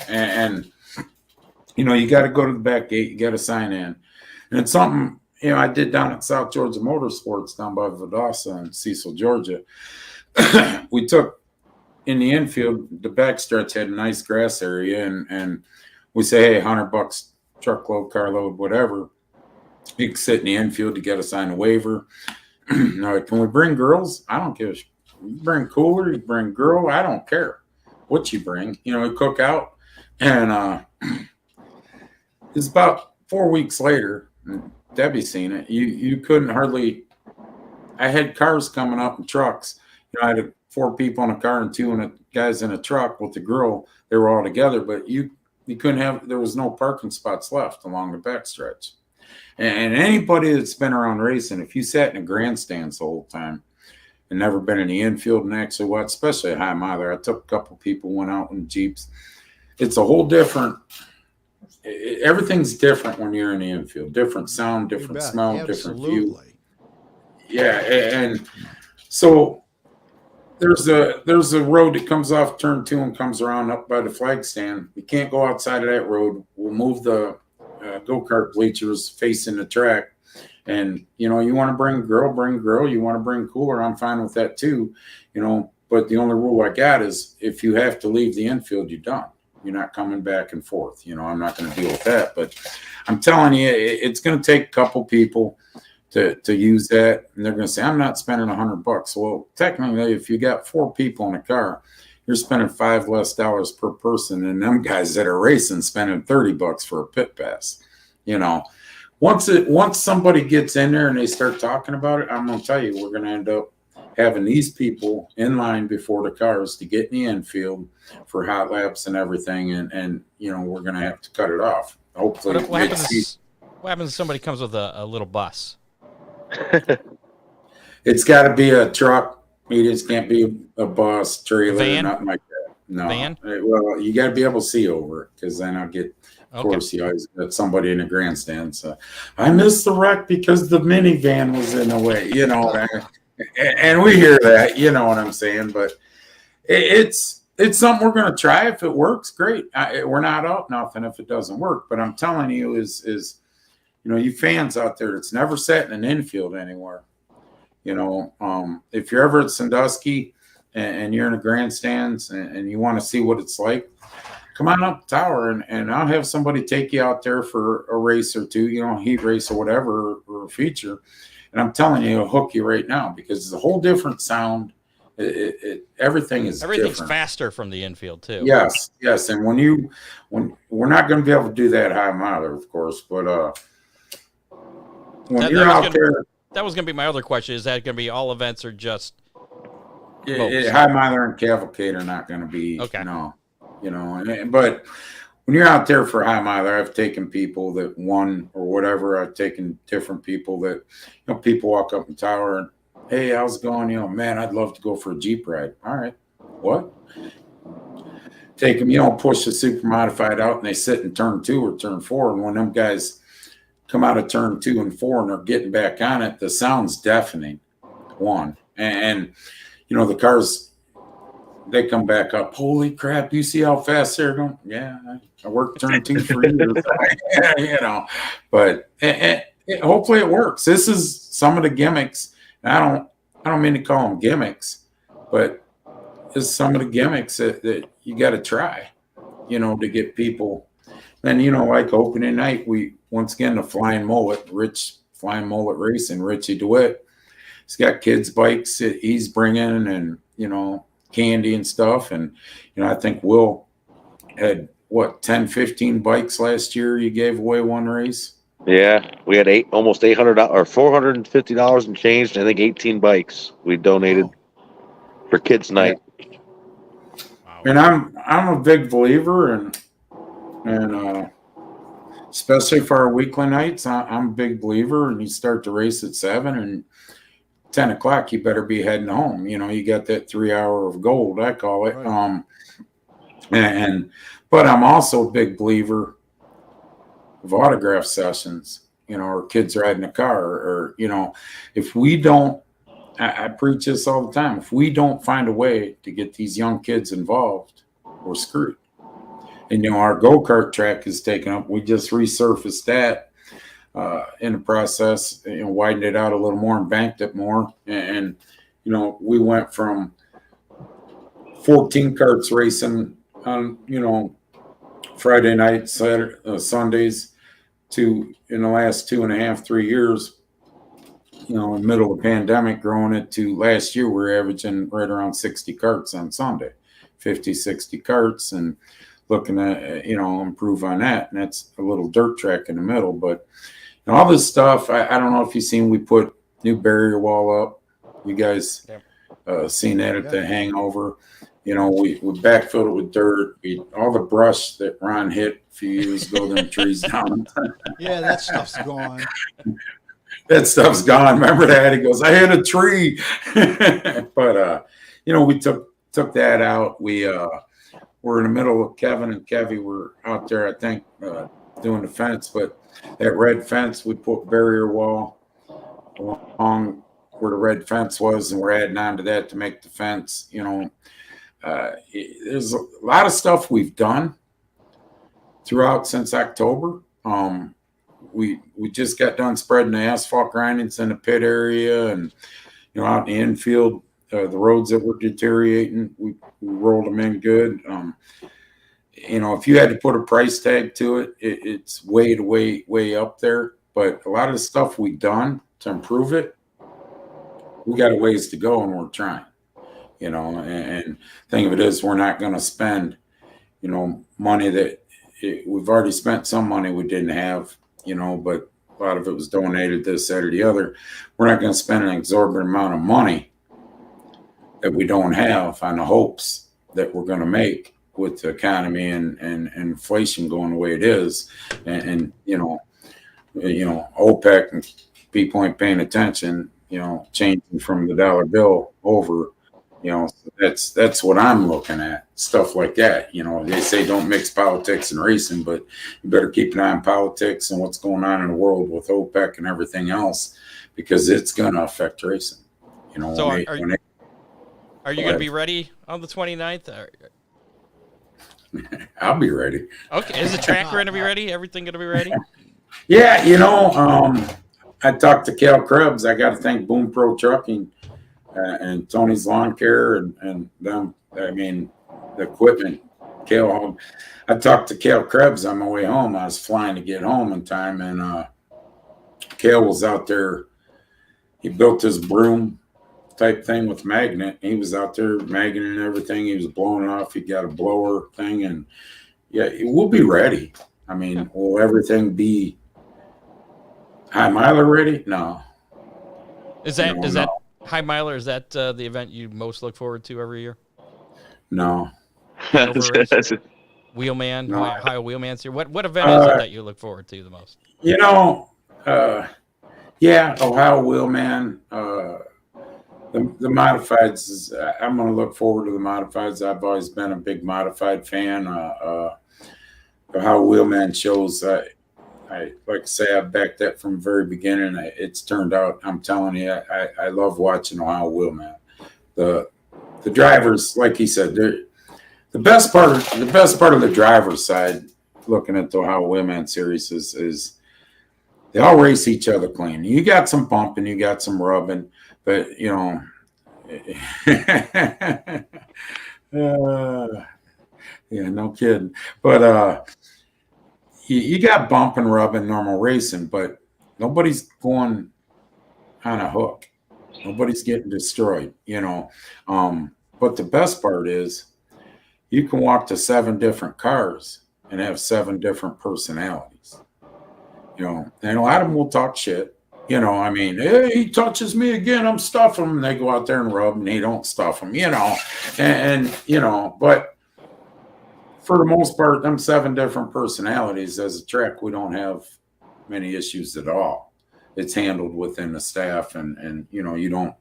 and you got to go to the back gate. You got to sign in, and it's something. I did down at South Georgia Motorsports down by Valdosta in Cecil, Georgia. We took in the infield, the backstretch had a nice grass area, and we say, hey, $100 truckload, carload, whatever. You can sit in the infield to get a sign a waiver. No, can we bring girls? I don't give a shit. You bring cooler, you bring girl, I don't care what you bring. We cook out. And it's about 4 weeks later. Debbie seen it. You couldn't hardly. I had cars coming up in trucks. I had 4 people in a car and 2 guys in a truck with the girl. They were all together, but you couldn't have. There was no parking spots left along the backstretch. And anybody that's been around racing, if you sat in the grandstands the whole time and never been in the infield and actually what, especially at High Mile, I took a couple people, went out in Jeeps. It's a whole different. Everything's different when you're in the infield. Different sound, different smell, Absolutely. Different view. Yeah, and so there's a road that comes off turn 2 and comes around up by the flag stand. We can't go outside of that road. We'll move the go-kart bleachers facing the track. And you want to bring girl. You want to bring cooler, I'm fine with that too. But the only rule I got is if you have to leave the infield, you're done. You're not coming back and forth. I'm not going to deal with that. But I'm telling you, it's going to take a couple people to use that. And they're going to say, I'm not spending $100. Well, technically, if you got 4 people in a car, you're spending $5 less per person than them guys that are racing spending $30 for a pit pass. Once somebody gets in there and they start talking about it, I'm going to tell you, we're going to end up having these people in line before the cars to get in the infield for hot laps and everything, and we're going to have to cut it off. Hopefully, what happens if somebody comes with a little bus? It's got to be a truck. It just can't be a bus, trailer, van? Nothing like that. No. Van? Well, you got to be able to see over it, because then I'll get. Of course, you always got somebody in the grandstand. So I missed the wreck because the minivan was in the way. And we hear that, you know what I'm saying, but it's something we're going to try. If it works, great. We're not out nothing if it doesn't work. But I'm telling you, is you fans out there that's never sat in an infield anywhere, if you're ever at Sandusky and you're in the grandstands and you want to see what it's like, come on up the tower and I'll have somebody take you out there for a race or two, heat race or whatever, or a feature. And I'm telling you, it'll hook you right now because it's a whole different sound. Everything's different. Faster from the infield too. Yes. And when we're not going to be able to do that high miler, of course, but when you're out there, that was going to be my other question. Is that going to be all events or just high miler and cavalcade are not going to be okay? No, but when you're out there for high miler, I've taken people that won or whatever. I've taken different people that people walk up in tower and, hey, how's it going? Man, I'd love to go for a Jeep ride. All right. What? Take them, push the super modified out and they sit in turn 2 or turn 4. And when them guys come out of turn 2 and 4 and they're getting back on it, the sound's deafening. One. And the cars, they come back up. Holy crap. You see how fast they're going? Yeah. I worked turn 2 for years. But hopefully it works. This is some of the gimmicks. I don't mean to call them gimmicks, but it's some of the gimmicks that you got to try, to get people. Then, like opening night, we, once again, the Flying Mullet Racing, Richie DeWitt. He's got kids' bikes that he's bringing and, candy and stuff. And, I think Will had, 10, 15 bikes last year you gave away one race? Yeah, we had almost $800 or $450 and change. And I think 18 bikes we donated for kids' night. Wow. And I'm a big believer, and especially for our weekly nights, I'm a big believer. And you start the race at 7 and 10 o'clock, you better be heading home. You got that 3 hour of gold, I call it. Right. But I'm also a big believer of autograph sessions, or kids riding a car, or, if we don't, I preach this all the time. If we don't find a way to get these young kids involved, we're screwed. And, our go-kart track is taken up. We just resurfaced that in the process, widened it out a little more and banked it more. And we went from 14 karts racing on, Friday night, Sundays, to in the last 2.5, 3 years, in the middle of the pandemic, growing it to last year, we're averaging right around 60 karts on Sunday, 50, 60 karts, and looking at, improve on that. And that's a little dirt track in the middle. But all this stuff, I don't know if you've seen, we put new barrier wall up. You guys seen that at the hangover. We backfilled it with dirt. All the brush that Ron hit a few years ago, them trees down. Yeah, that stuff's gone. That stuff's gone. Remember that? He goes, I hit a tree. But, we took that out. We were in the middle of Kevin and Kevy were out there, I think, doing the fence. But that red fence, we put barrier wall along where the red fence was, and we're adding on to that to make the fence, there's a lot of stuff we've done throughout since October. We just got done spreading the asphalt grindings in the pit area, and out in the infield, the roads that were deteriorating, we rolled them in good. If you had to put a price tag to it, it's way up there. But a lot of the stuff we've done to improve it, we got a ways to go, and we're trying. And thing of it is, we're not going to spend, money that we've already spent some money we didn't have, but a lot of it was donated this, that, or the other. We're not going to spend an exorbitant amount of money that we don't have on the hopes that we're going to make with the economy and inflation going the way it is. And OPEC and people ain't paying attention, changing from the dollar bill over. That's what I'm looking at, stuff like that. They say don't mix politics and racing, but you better keep an eye on politics and what's going on in the world with OPEC and everything else, because it's going to affect racing. So are you going to be ready on the 29th? I'll be ready. Okay. Is the track going to be ready? Everything going to be ready? Yeah, I talked to Cal Krebs. I got to thank Boom Pro Trucking and Tony's Lawn Care and them. I mean, the equipment. Cal, I talked to Cal Krebs on my way home. I was flying to get home in time, and Cal was out there. He built his broom type thing with magnet. He was out there magneting everything. He was blowing it off. He got a blower thing, and yeah, we'll be ready. I mean, will everything be high miler ready? No. Is that high miler? Is that the event you most look forward to every year? No. Wheelman, No. Ohio Wheelman Series. What event is it that you look forward to the most? Yeah, Ohio Wheelman. The modifieds is. I'm going to look forward to the modifieds. I've always been a big modified fan. Ohio Wheelman shows. I like to say I backed that from the very beginning. It's turned out. I'm telling you, I love watching Ohio Wheelman. The drivers, like he said, the best part of the driver's side, looking at the Ohio Wheelman Series is they all race each other clean. You got some bumping, you got some rubbing, but yeah, no kidding. But you got bump and rub in normal racing, but nobody's going on a hook. Nobody's getting destroyed, But the best part is you can walk to 7 different cars and have 7 different personalities, and a lot of them will talk shit. I mean, hey, he touches me again, I'm stuffing him. And they go out there and rub, and they don't stuff him, but for the most part, them 7 different personalities as a track, we don't have many issues at all. It's handled within the staff, and you don't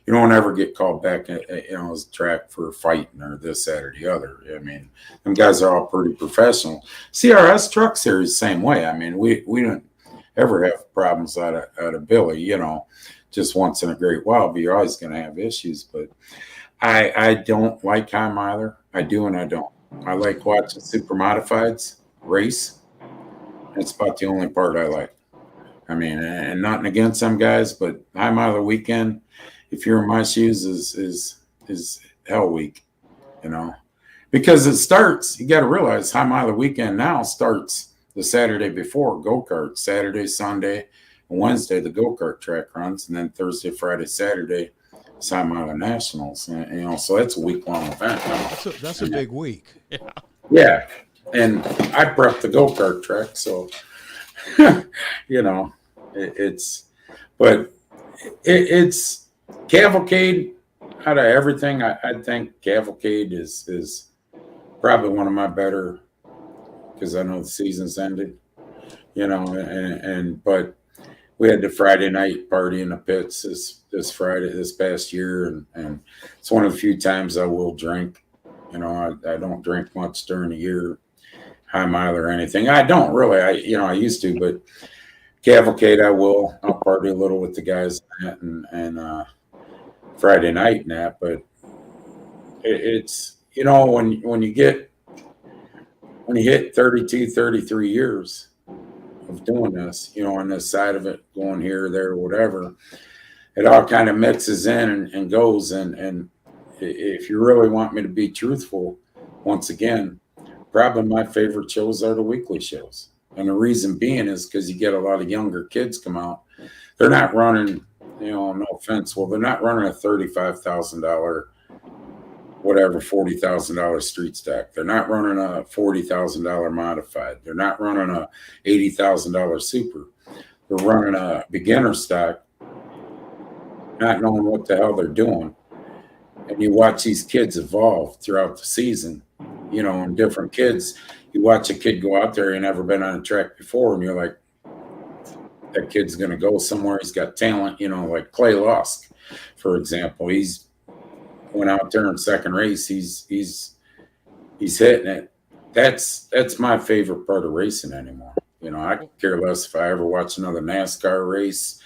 ever get called back, as a track for fighting or this, that, or the other. I mean, them guys are all pretty professional. CRS Truck Series, same way. I mean, we don't ever have problems out of Billy, just once in a great while, but you're always going to have issues. But I don't like high miler. I do and I don't. I like watching super modifieds race. It's about the only part I like. I mean, and nothing against them guys, but high miler weekend, if you're in my shoes, is hell week, because it starts. You got to realize high miler weekend now starts the Saturday before go-kart. Saturday, Sunday, and Wednesday the go-kart track runs, and then Thursday, Friday, Saturday, high miler nationals. And, so that's a week-long event. That's a big week. Yeah, and I prepped the go-kart track, so. It's Cavalcade. Out of everything, I think Cavalcade is probably one of my better, because I know the season's ended, but we had the Friday night party in the pits this past year, and it's one of the few times I will drink. I don't drink much during the year, high mile or anything. I don't really. I used to, but Cavalcade I'll party a little with the guys and Friday night and that. But it's when you hit 32, 33 years of doing this, on this side of it, going here, there, whatever, it all kind of mixes in and goes. And if you really want me to be truthful, once again, probably my favorite shows are the weekly shows. And the reason being is because you get a lot of younger kids come out. They're not running, no offense. Well, they're not running a $35,000, whatever, $40,000 street stack. They're not running a $40,000 modified. They're not running a $80,000 super. They're running a beginner stack, not knowing what the hell they're doing. And you watch these kids evolve throughout the season, and different kids. You watch a kid go out there and never been on a track before, and you're like, that kid's going to go somewhere. He's got talent, like Clay Lusk, for example. He's went out there in second race. He's hitting it. That's my favorite part of racing anymore. I could care less if I ever watch another NASCAR race,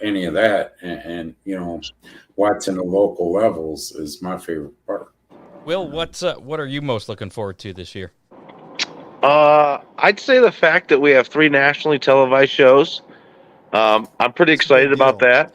any of that. And watching the local levels is my favorite part. Will, what are you most looking forward to this year? I'd say the fact that we have 3 nationally televised shows. I'm pretty excited about that.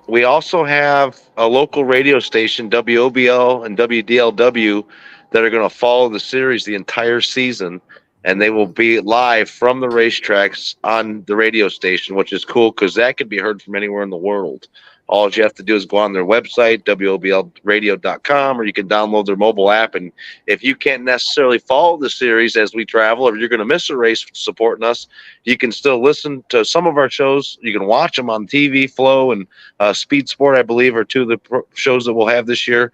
We also have a local radio station, WOBL and WDLW, that are going to follow the series the entire season, and they will be live from the racetracks on the radio station, which is cool because that can be heard from anywhere in the world. All you have to do is go on their website, woblradio.com, or you can download their mobile app. And if you can't necessarily follow the series as we travel, or you're going to miss a race supporting us, you can still listen to some of our shows. You can watch them on TV, Flow and Speed Sport, I believe, are 2 of the shows that we'll have this year.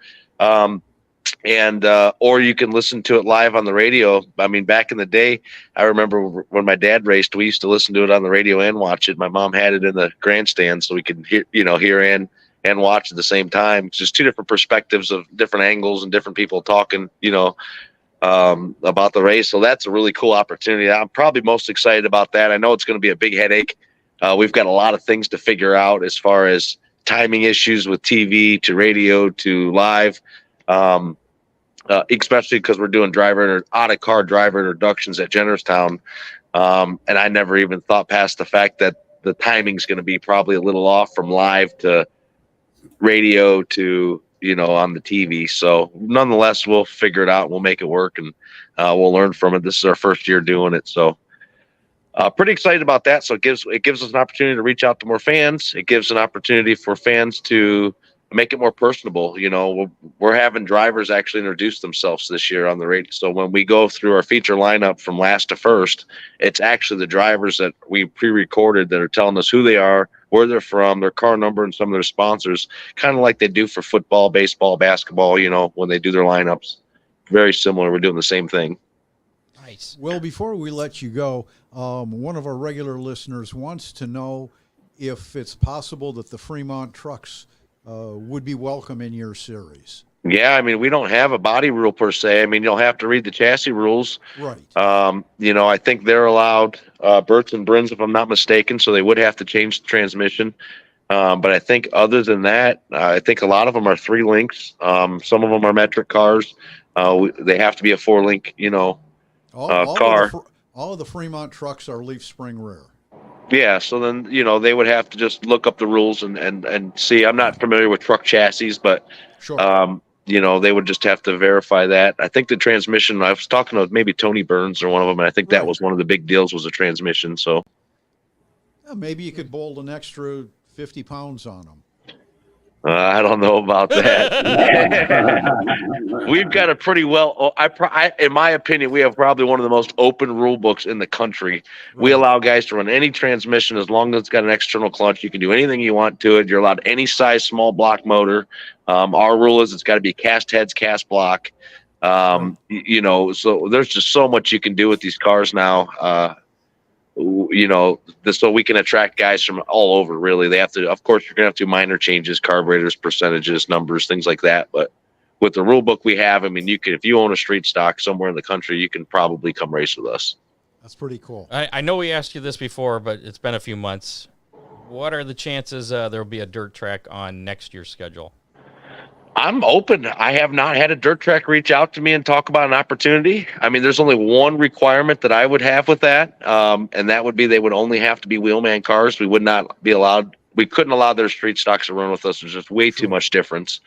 Or you can listen to it live on the radio. I mean, back in the day, I remember when my dad raced, we used to listen to it on the radio and watch it. My mom had it in the grandstand so we could hear and watch at the same time. It's just 2 different perspectives of different angles and different people talking, about the race. So that's a really cool opportunity. I'm probably most excited about that. I know it's going to be a big headache. We've got a lot of things to figure out as far as timing issues with TV to radio to live. Especially because we're doing out-of-car driver introductions at Jennerstown. And I never even thought past the fact that the timing's going to be probably a little off from live to radio to, on the TV. So nonetheless, we'll figure it out. We'll make it work, and we'll learn from it. This is our first year doing it. So pretty excited about that. So it gives us an opportunity to reach out to more fans. It gives an opportunity for fans to make it more personable. We're having drivers actually introduce themselves this year on the radio. So when we go through our feature lineup from last to first, it's actually the drivers that we pre-recorded that are telling us who they are, where they're from, their car number, and some of their sponsors, kind of like they do for football, baseball, basketball, when they do their lineups. Very similar. We're doing the same thing. Nice. Well, before we let you go, one of our regular listeners wants to know if it's possible that the Fremont trucks would be welcome in your series. Yeah, I mean, we don't have a body rule per se. I mean, you'll have to read the chassis rules. Right. I think they're allowed Burts and Brins, if I'm not mistaken, so they would have to change the transmission. But I think other than that, I think a lot of them are 3 links. Some of them are metric cars. They have to be a 4-link, car. All of the Fremont trucks are leaf spring rear. Yeah, so then, they would have to just look up the rules and see. I'm not familiar with truck chassis, but, sure. They would just have to verify that. I think the transmission, I was talking to maybe Tony Burns or one of them, and I think that was one of the big deals was the transmission. So maybe you could bolt an extra 50 pounds on them. I don't know about that. We've got a pretty in my opinion, we have probably one of the most open rule books in the country. Right. We allow guys to run any transmission as long as it's got an external clutch. You can do anything you want to it. You're allowed any size small block motor. Our rule is it's got to be cast heads, cast block. So there's just so much you can do with these cars now. So we can attract guys from all over, really. They have to, of course, you're going to have to do minor changes, carburetors, percentages, numbers, things like that. But with the rule book we have, I mean, if you own a street stock somewhere in the country, you can probably come race with us. That's pretty cool. I know we asked you this before, but it's been a few months. What are the chances there will be a dirt track on next year's schedule? I'm open. I have not had a dirt track reach out to me and talk about an opportunity. I mean, there's only one requirement that I would have with that, and that would be they would only have to be wheelman cars. We would not be allowed. We couldn't allow their street stocks to run with us. There's just way too much difference.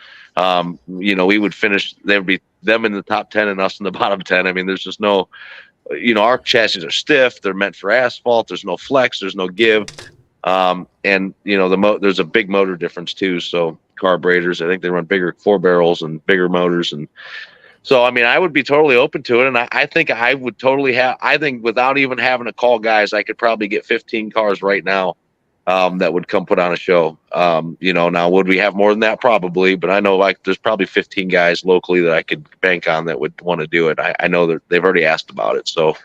We would finish. There would be them in the top 10 and us in the bottom 10. I mean, there's just no. Our chassis are stiff. They're meant for asphalt. There's no flex. There's no give. There's a big motor difference too. So carburetors, I think they run bigger 4 barrels and bigger motors. And so, I mean, I would be totally open to it. And I think I would totally I think without even having to call guys, I could probably get 15 cars right now that would come put on a show. Now would we have more than that? Probably, but I know there's probably 15 guys locally that I could bank on that would want to do it. I know that they've already asked about it. So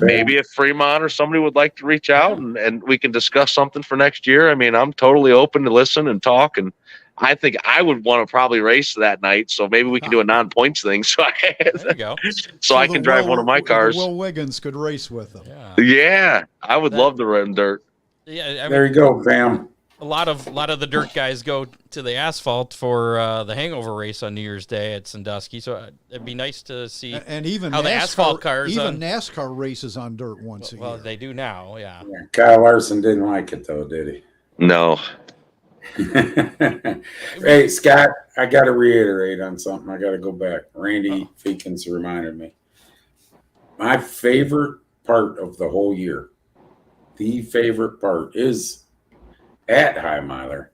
maybe if Fremont or somebody would like to reach out and we can discuss something for next year. I mean, I'm totally open to listen and talk, and I think I would want to probably race that night. So maybe we can do a non-points thing. So there you go. So I can drive one of my cars. Will Wiggins could race with them. Yeah, I would love to run dirt. Yeah, there you go, fam. a lot of the dirt guys go to the asphalt for the hangover race on New Year's Day at Sandusky. So it'd be nice to see and even how NASCAR, the asphalt cars. Even NASCAR races on dirt once a year. Well, they do now, yeah. Kyle Larson didn't like it though, did he? No. Hey, Scott, I got to reiterate on something. I got to go back. Randy Feekins reminded me. My favorite part of the whole year, the favorite part is at High Miler.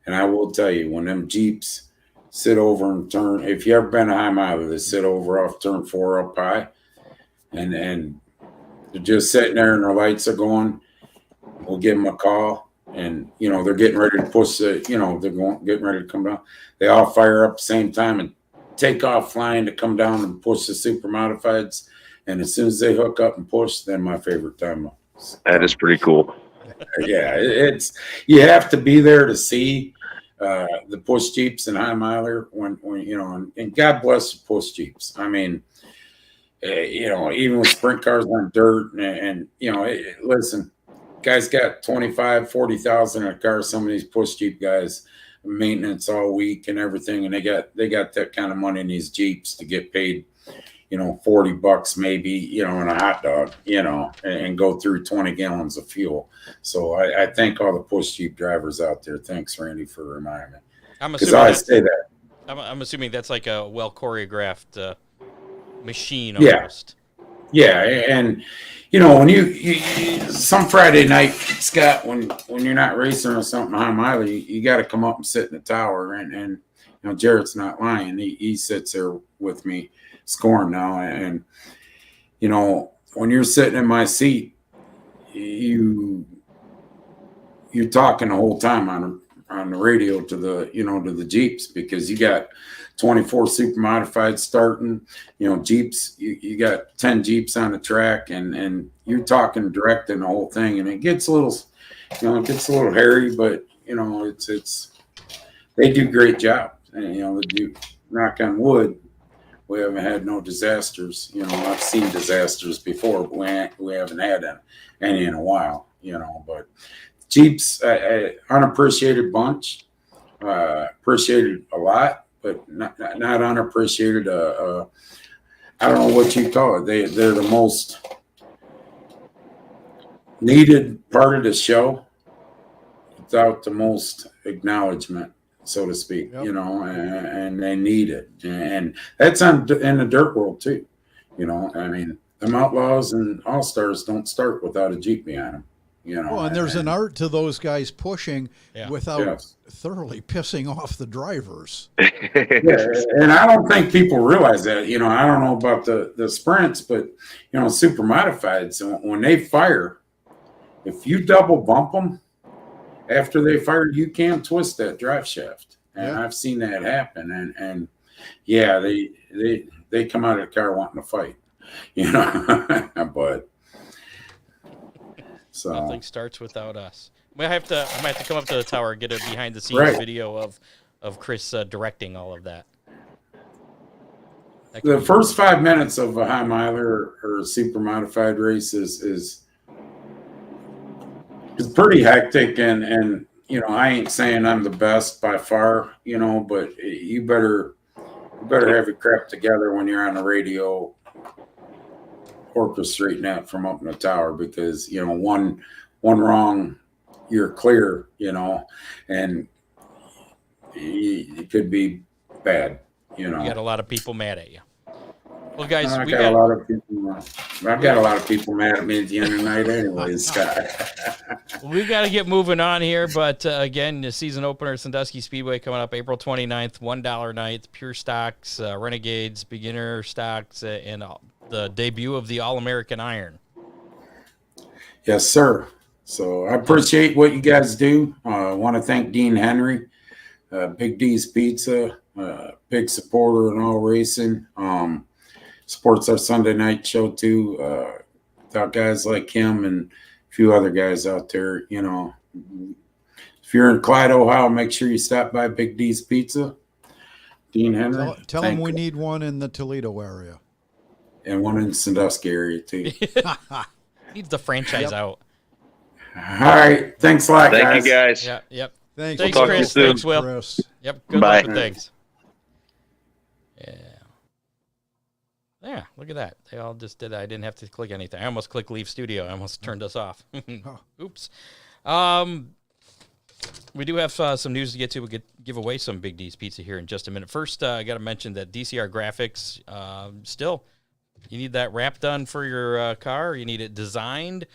And I will tell you, when them Jeeps sit over and turn, if you ever been to High Miler, they sit over off turn 4 up high, and they're just sitting there and their lights are going, we'll give them a call. And, they're getting ready to push they're getting ready to come down. They all fire up at the same time and take off flying to come down and push the super modifieds. And as soon as they hook up and push, then my favorite time. That is pretty cool. Yeah, it's you have to be there to see the push Jeeps and High Miler when and God bless the push Jeeps. I mean, even with sprint cars on dirt and listen. Guys got 25, 40,000 in a car. Some of these push Jeep guys, maintenance all week and everything, and they got that kind of money in these Jeeps to get paid, $40 maybe, in a hot dog, and go through 20 gallons of fuel. So I thank all the push Jeep drivers out there. Thanks, Randy, for reminding me. I'm assuming that's like a well choreographed machine almost. Yeah, and when you some Friday night, Scott, when you're not racing or something High Miler, you got to come up and sit in the tower, and Jarrett's not lying. He sits there with me scoring now, and when you're sitting in my seat, you're talking the whole time on the radio to the Jeeps, because you got 24 super modified starting, Jeeps, you got 10 Jeeps on the track, and you're talking direct in the whole thing, and it gets a little, hairy, but it's they do great job, and they do, knock on wood, we haven't had no disasters. I've seen disasters before, but we haven't had any in a while, but Jeeps, unappreciated bunch, appreciated a lot, but not unappreciated. I don't know what you call it. They're the most needed part of the show without the most acknowledgement, so to speak. Yep. And they need it, and that's in the dirt world too. I mean, them Outlaws and All Stars don't start without a Jeep behind them. Well, and there's an art to those guys pushing without Yes. thoroughly pissing off the drivers. Yeah, and I don't think people realize that. I don't know about the sprints, but super modifieds, when they fire, if you double bump them after they fire, you can twist that drive shaft, and I've seen that happen. And yeah, they come out of the car wanting to fight, but. So. Nothing starts without us. I might have to come up to the tower and get a behind the scenes video of Chris directing all of that. The first 5 minutes of a High Miler or a super modified race is pretty hectic, and I ain't saying I'm the best by far, but you better have your crap together when you're on the radio orchestrating that from up in the tower, because one wrong, you're clear, and it could be bad. You got a lot of people mad at you. Well, guys, I've got a lot of people mad at me at the end of the night anyways, Scott. We've got to get moving on here, but again, the season opener at Sandusky Speedway coming up April 29th, $1 night, pure stocks, Renegades, beginner stocks, and the debut of the All-American Iron. Yes, sir. So I appreciate what you guys do. I want to thank Dean Henry, Big D's Pizza, big supporter in all racing. Supports our Sunday night show too. Without guys like him and a few other guys out there, if you're in Clyde, Ohio, make sure you stop by Big D's Pizza. Dean Henry. Tell him we need one in the Toledo area. And one in the Sandusky area too. Needs the franchise out. All right. Thanks a lot, guys. Thank you, guys. Yeah, yep. Thanks, Thanks, We'll talk to you Chris. soon. Thanks, Will. Chris. Yep. Good Bye. luck with things. Yeah. Yeah, look at that. They all just did that. I didn't have to click anything. I almost clicked leave studio. I almost turned us off. Oops. We do have some news to get to. We'll give away some Big D's Pizza here in just a minute. First, I got to mention that DCR Graphics, still, you need that wrap done for your car. You need it designed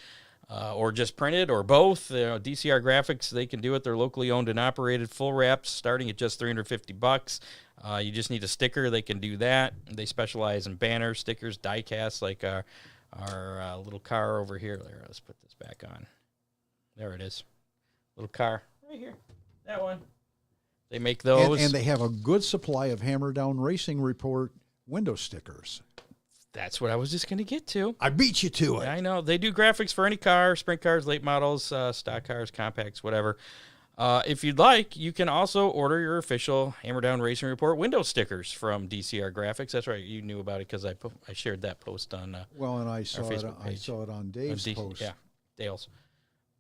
or just printed or both. DCR Graphics, they can do it. They're locally owned and operated. Full wraps starting at just $350. You just need a sticker. They can do that. They specialize in banners, stickers, die casts, like our little car over here. There, let's put this back on. There it is. Little car right here. That one. They make those. And they have a good supply of Hammer Down Racing Report window stickers. That's what I was just going to get to. I beat you to it. I know. They do graphics for any car, sprint cars, late models, stock cars, compacts, whatever. If you'd like, you can also order your official Hammer Down Racing Report window stickers from DCR Graphics. That's right. You knew about it because I shared that post on well, and I saw our it. Facebook I page. saw it on Dave's post. Yeah, Dale's.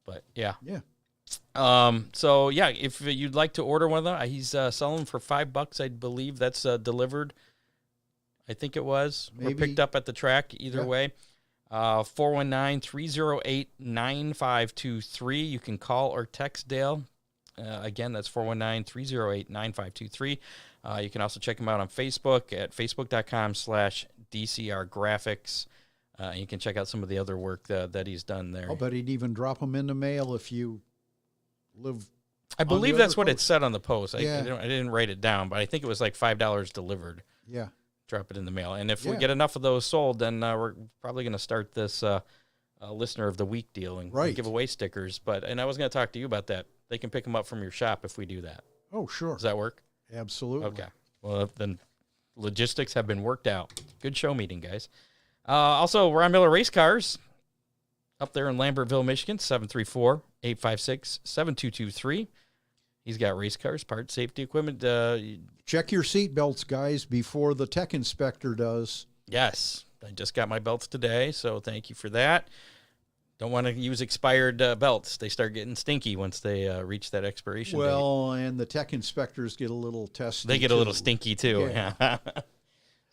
But yeah. Yeah. So yeah, if you'd like to order one of them, he's selling them for $5, I believe. That's delivered. I think it was. Or Maybe. picked up at the track. Either way. 419-308-9523. You can call or text Dale. Again, that's 419-308-9523. You can also check him out on Facebook at facebook.com/DCR Graphics. You can check out some of the other work that he's done there. I'll bet he'd even drop them in the mail if you live. I believe that's what it coast. said on the post. Yeah. I didn't write it down, but I think it was like $5 delivered. Yeah. Drop it in the mail. And if we Yeah. get enough of those sold, then we're probably going to start this Listener of the Week deal and give away stickers. And I was going to talk to you about that. They can pick them up from your shop if we do that. Oh, sure. Does that work? Absolutely. Okay. Well, then logistics have been worked out. Good show meeting, guys. Also, Ron Miller Race Cars up there in Lambertville, Michigan, 734-856-7223. He's got race cars, parts, safety equipment. Check your seat belts, guys, before the tech inspector does. Yes. I just got my belts today, so thank you for that. Don't want to use expired belts. They start getting stinky once they reach that expiration date. Well, and the tech inspectors get a little testy. They get a little stinky, too. Yeah.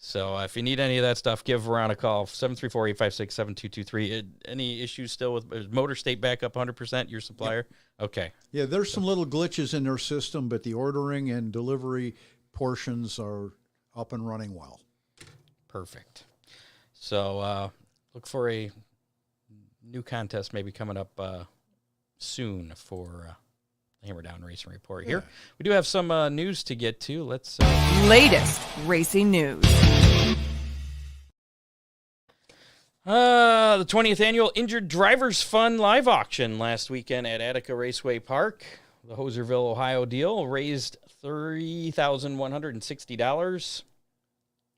So if you need any of that stuff, give Ron a call, 734-856-7223. Any issues still with Motor State back up 100%, your supplier? Yep. Okay. Yeah, there's some little glitches in their system, but the ordering and delivery portions are up and running well. Perfect. So look for a new contest maybe coming up soon for Hammer Down Racing Report here. We do have some news to get to. Let's latest racing news. The 20th annual Injured Drivers Fund live auction last weekend at Attica Raceway Park. The Hoserville, Ohio deal raised $3,160.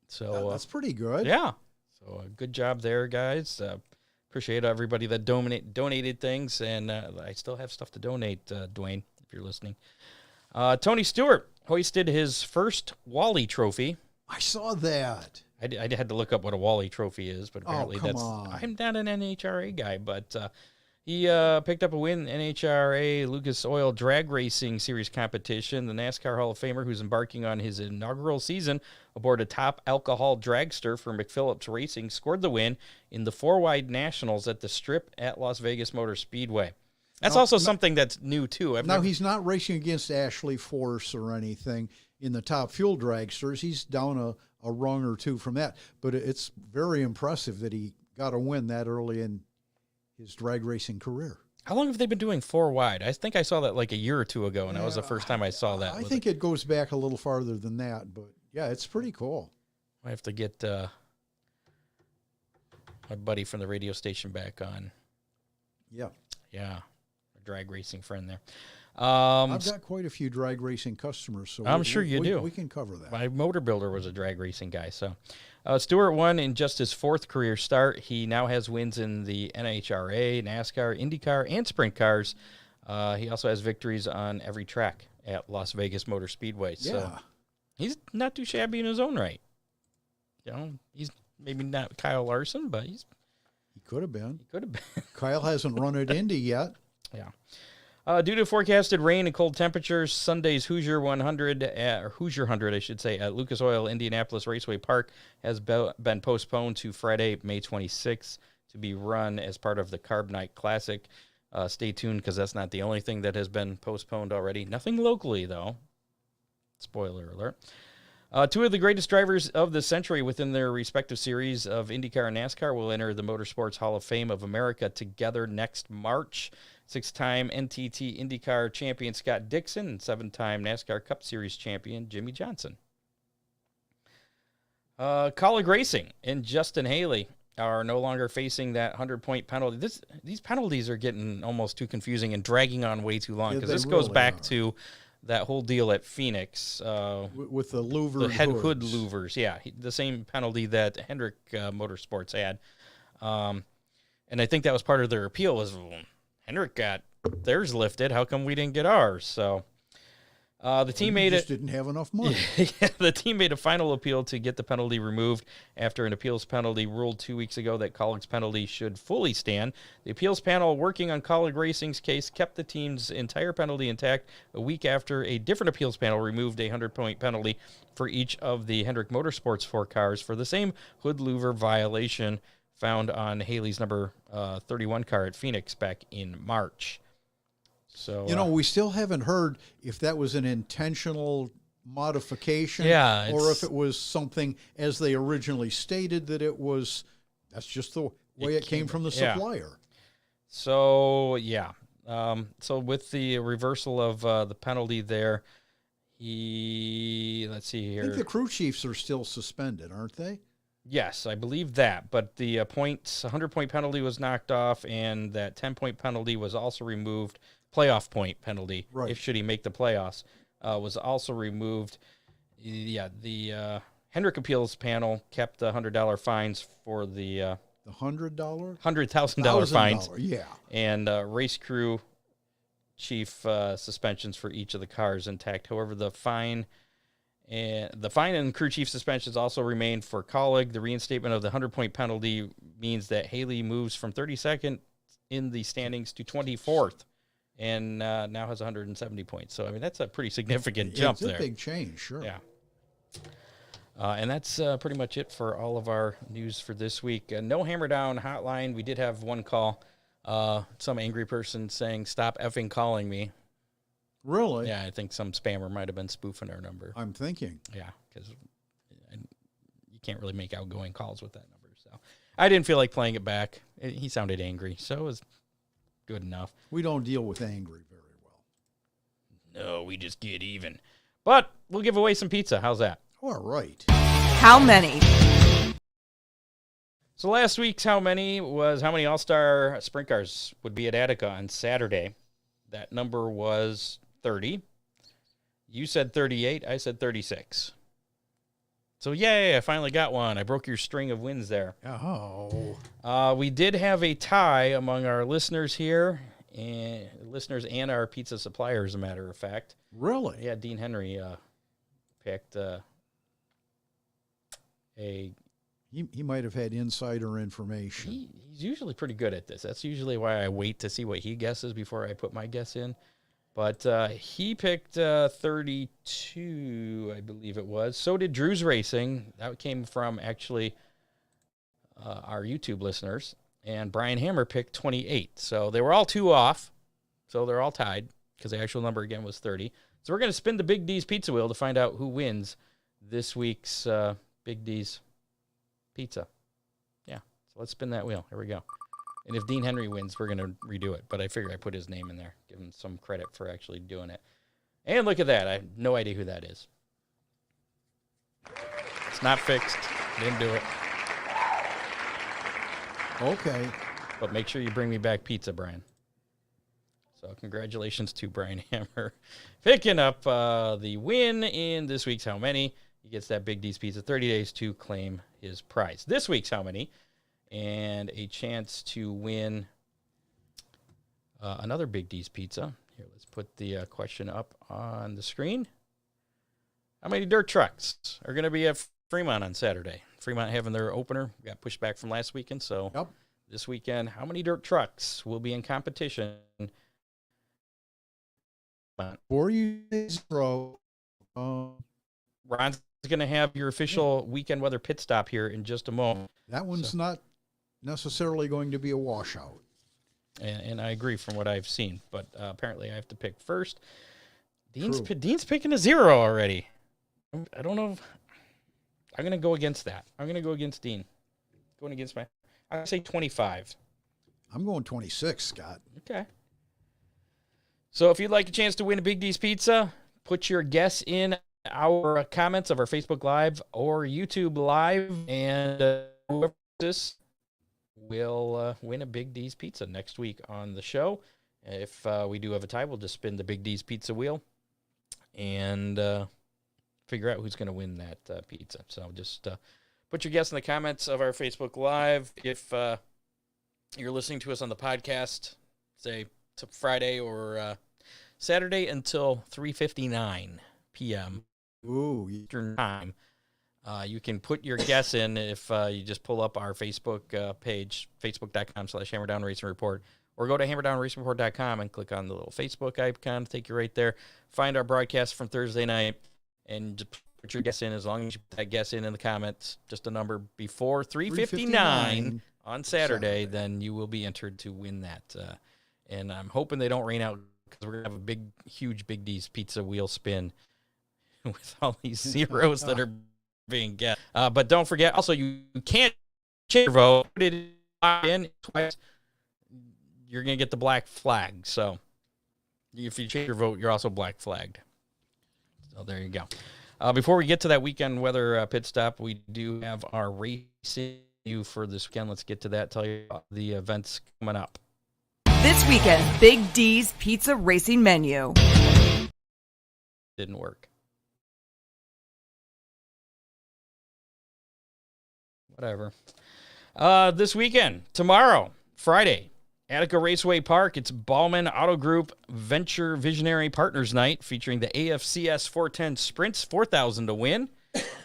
So that's pretty good. Yeah. So good job there, guys. Appreciate everybody that donated things, and I still have stuff to donate, Dwayne, if you're listening. Tony Stewart hoisted his first Wally trophy. I saw that. I had to look up what a Wally trophy is, but apparently on. I'm not an NHRA guy, but he picked up a win in NHRA Lucas Oil Drag Racing Series competition. The NASCAR Hall of Famer, who's embarking on his inaugural season aboard a top alcohol dragster for McPhillips Racing, scored the win in the 4-wide Nationals at the Strip at Las Vegas Motor Speedway. That's also something that's new, too. He's not racing against Ashley Force or anything in the top fuel dragsters. He's down a rung or two from that. But it's very impressive that he got a win that early in his drag racing career. How long have they been doing 4-wide? I think I saw that like a year or two ago, and that was the first time I saw that. I think it goes back a little farther than that, but yeah, it's pretty cool. I have to get my buddy from the radio station back on. Yeah. Yeah. A drag racing friend there. I've got quite a few drag racing customers, so I'm sure you do. We can cover that. My motor builder was a drag racing guy. So Stewart won in just his 4th career start. He now has wins in the NHRA, NASCAR, IndyCar, and sprint cars. He also has victories on every track at Las Vegas Motor Speedway. So Yeah. he's not too shabby in his own right. You know, he's maybe not Kyle Larson, but he could have been. He could have been. Kyle hasn't run at Indy yet. Yeah. Due to forecasted rain and cold temperatures, Sunday's Hoosier 100, or Hoosier 100, I should say, at Lucas Oil Indianapolis Raceway Park has been postponed to Friday, May 26th, to be run as part of the Carb Night Classic. Stay tuned, because that's not the only thing that has been postponed already. Nothing locally, though. Spoiler alert. Two of the greatest drivers of the century within their respective series of IndyCar and NASCAR will enter the Motorsports Hall of Fame of America together next March. 6-time NTT IndyCar champion Scott Dixon and 7-time NASCAR Cup Series champion Jimmy Johnson. Colleague Racing and Justin Haley are no longer facing that 100-point penalty. These penalties are getting almost too confusing and dragging on way too long, because this goes back to that whole deal at Phoenix. With the louver, the head hood louvers. Yeah, the same penalty that Hendrick Motorsports had. And I think that was part of their appeal, was Hendrick got theirs lifted. How come we didn't get ours? So the team didn't have enough money. Yeah, the team made a final appeal to get the penalty removed after an appeals penalty ruled 2 weeks ago that Colleague's penalty should fully stand. The appeals panel working on Colleague Racing's case kept the team's entire penalty intact a week after a different appeals panel removed a 100-point penalty for each of the Hendrick Motorsports 4 cars for the same hood louver violation found on Haley's number 31 car at Phoenix back in March. So we still haven't heard if that was an intentional modification, or if it was something as they originally stated that it was. That's just the way it came from the supplier. So so with the reversal of the penalty there, let's see here. I think the crew chiefs are still suspended, aren't they? Yes, I believe that. But the 100-point penalty was knocked off, and that 10-point penalty was also removed. Playoff point penalty, if should he make the playoffs, was also removed. Yeah, the Hendrick appeals panel kept the $100 fines for the $100? $100,000 fines. Yeah, and race crew chief suspensions for each of the cars intact. However, the fine and crew chief suspensions also remain for Colleague. The reinstatement of the 100-point penalty means that Haley moves from 32nd in the standings to 24th. And now has 170 points. So, I mean, that's a pretty significant jump there. It's a big change, sure. Yeah. And that's pretty much it for all of our news for this week. No Hammer Down hotline. We did have one call. Some angry person saying, "Stop effing calling me." Really? Yeah, I think some spammer might have been spoofing our number. I'm thinking. Yeah, because you can't really make outgoing calls with that number. So I didn't feel like playing it back. He sounded angry, so it was good enough. We don't deal with angry very well. No, we just get even. But we'll give away some pizza. How's that? All right. How many? So last week's how many was how many All-Star Sprint cars would be at Attica on Saturday. That number was 30. You said 38. I said 36. So yay, I finally got one. I broke your string of wins there. Oh. We did have a tie among our listeners here, and our pizza suppliers, as a matter of fact. Really? Yeah, Dean Henry picked He might have had insider information. He's usually pretty good at this. That's usually why I wait to see what he guesses before I put my guess in. But he picked 32, I believe it was. So did Drew's Racing. That came from, actually, our YouTube listeners. And Brian Hammer picked 28. So they were all 2 off. So they're all tied because the actual number, again, was 30. So we're going to spin the Big D's Pizza Wheel to find out who wins this week's Big D's Pizza. Yeah, so let's spin that wheel. Here we go. And if Dean Henry wins, we're going to redo it. But I figure I put his name in there. Give him some credit for actually doing it. And look at that. I have no idea who that is. It's not fixed. Didn't do it. Okay. But make sure you bring me back pizza, Brian. So congratulations to Brian Hammer picking up the win in this week's How Many. He gets that Big D's Pizza 30 days to claim his prize. This week's How Many, and a chance to win another Big D's Pizza. Here, let's put the question up on the screen. How many dirt trucks are going to be at Fremont on Saturday? Fremont having their opener. Got pushed back from last weekend, so this weekend, how many dirt trucks will be in competition For you, Ron's going to have your official weekend weather pit stop here in just a moment. That one's not necessarily going to be a washout. And I agree from what I've seen, but apparently I have to pick first. Dean's picking a 0 already. I don't know. I'm going to go against that. I'm going to go against Dean. Going against I say 25. I'm going 26, Scott. Okay. So if you'd like a chance to win a Big D's Pizza, put your guess in our comments of our Facebook Live or YouTube Live, and whoever this will win a Big D's Pizza next week on the show. If we do have a tie, we'll just spin the Big D's Pizza wheel and figure out who's going to win that pizza. So just put your guess in the comments of our Facebook Live. If you're listening to us on the podcast, say to Friday or Saturday until 3:59 p.m. Eastern time, you can put your guess in if you just pull up our Facebook page, facebook.com/Hammerdown Racing Report, or go to hammerdownracingreport.com and click on the little Facebook icon to take you right there. Find our broadcast from Thursday night and just put your guess in. As long as you put that guess in the comments, just a number before 3:59 on Saturday, then you will be entered to win that. And I'm hoping they don't rain out because we're going to have a huge Big D's Pizza wheel spin with all these zeros that are being guessed. But don't forget, also, you can't change your vote. Put it in twice. You're going to get the black flag. So if you change your vote, you're also black flagged. So there you go. Before we get to that weekend weather pit stop, we do have our racing for this weekend. Let's get to that. Tell you about the events coming up. This weekend's Big D's Pizza Racing menu. Didn't work. Whatever. This weekend, tomorrow, Friday, Attica Raceway Park. It's Ballman Auto Group Venture Visionary Partners Night featuring the AFCS 410 Sprints, 4,000 to win.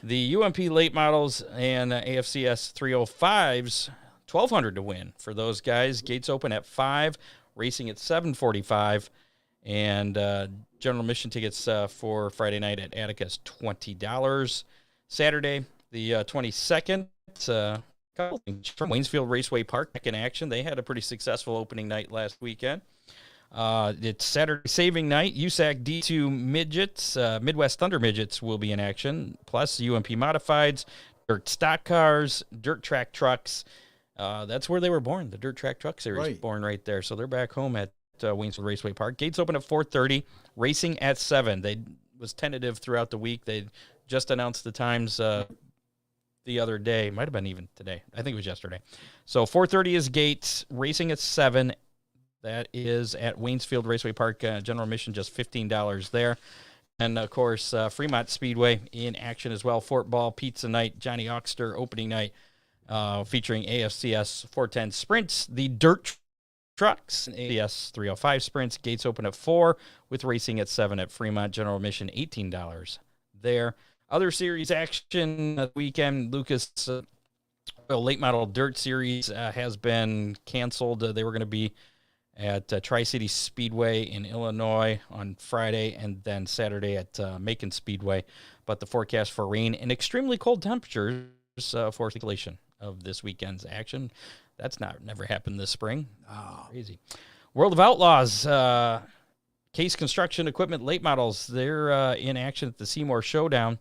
The UMP Late Models and AFCS 305s, 1,200 to win for those guys. Gates open at 5, racing at 7:45, and general admission tickets for Friday night at Attica is $20. Saturday, the 22nd, from Waynesfield Raceway Park back in action. They had a pretty successful opening night last weekend. It's Saturday Saving Night. USAC D2 Midgets, Midwest Thunder Midgets will be in action, plus UMP Modifieds, dirt stock cars, dirt track trucks. That's where they were born. The Dirt Track Truck Series born right there. So they're back home at Waynesfield Raceway Park. Gates open at 4:30, racing at 7. They was tentative throughout the week. They just announced the times the other day. Might have been even today. I think it was yesterday. So 4:30 is gates, racing at 7. That is at Waynesfield Raceway Park. General admission just $15 there. And, of course, Fremont Speedway in action as well. Fort Ball Pizza Night, Johnny Oxter opening night, featuring AFCS 410 Sprints, the dirt trucks, AFCS 305 Sprints. Gates open at 4 with racing at 7 at Fremont. General admission $18 there. Other series action weekend, Lucas Late Model Dirt Series has been canceled. They were going to be at Tri-City Speedway in Illinois on Friday and then Saturday at Macon Speedway. But the forecast for rain and extremely cold temperatures for circulation of this weekend's action. That's never happened this spring. Oh, crazy. World of Outlaws, Case Construction Equipment Late Models, they're in action at the Seymour Showdown,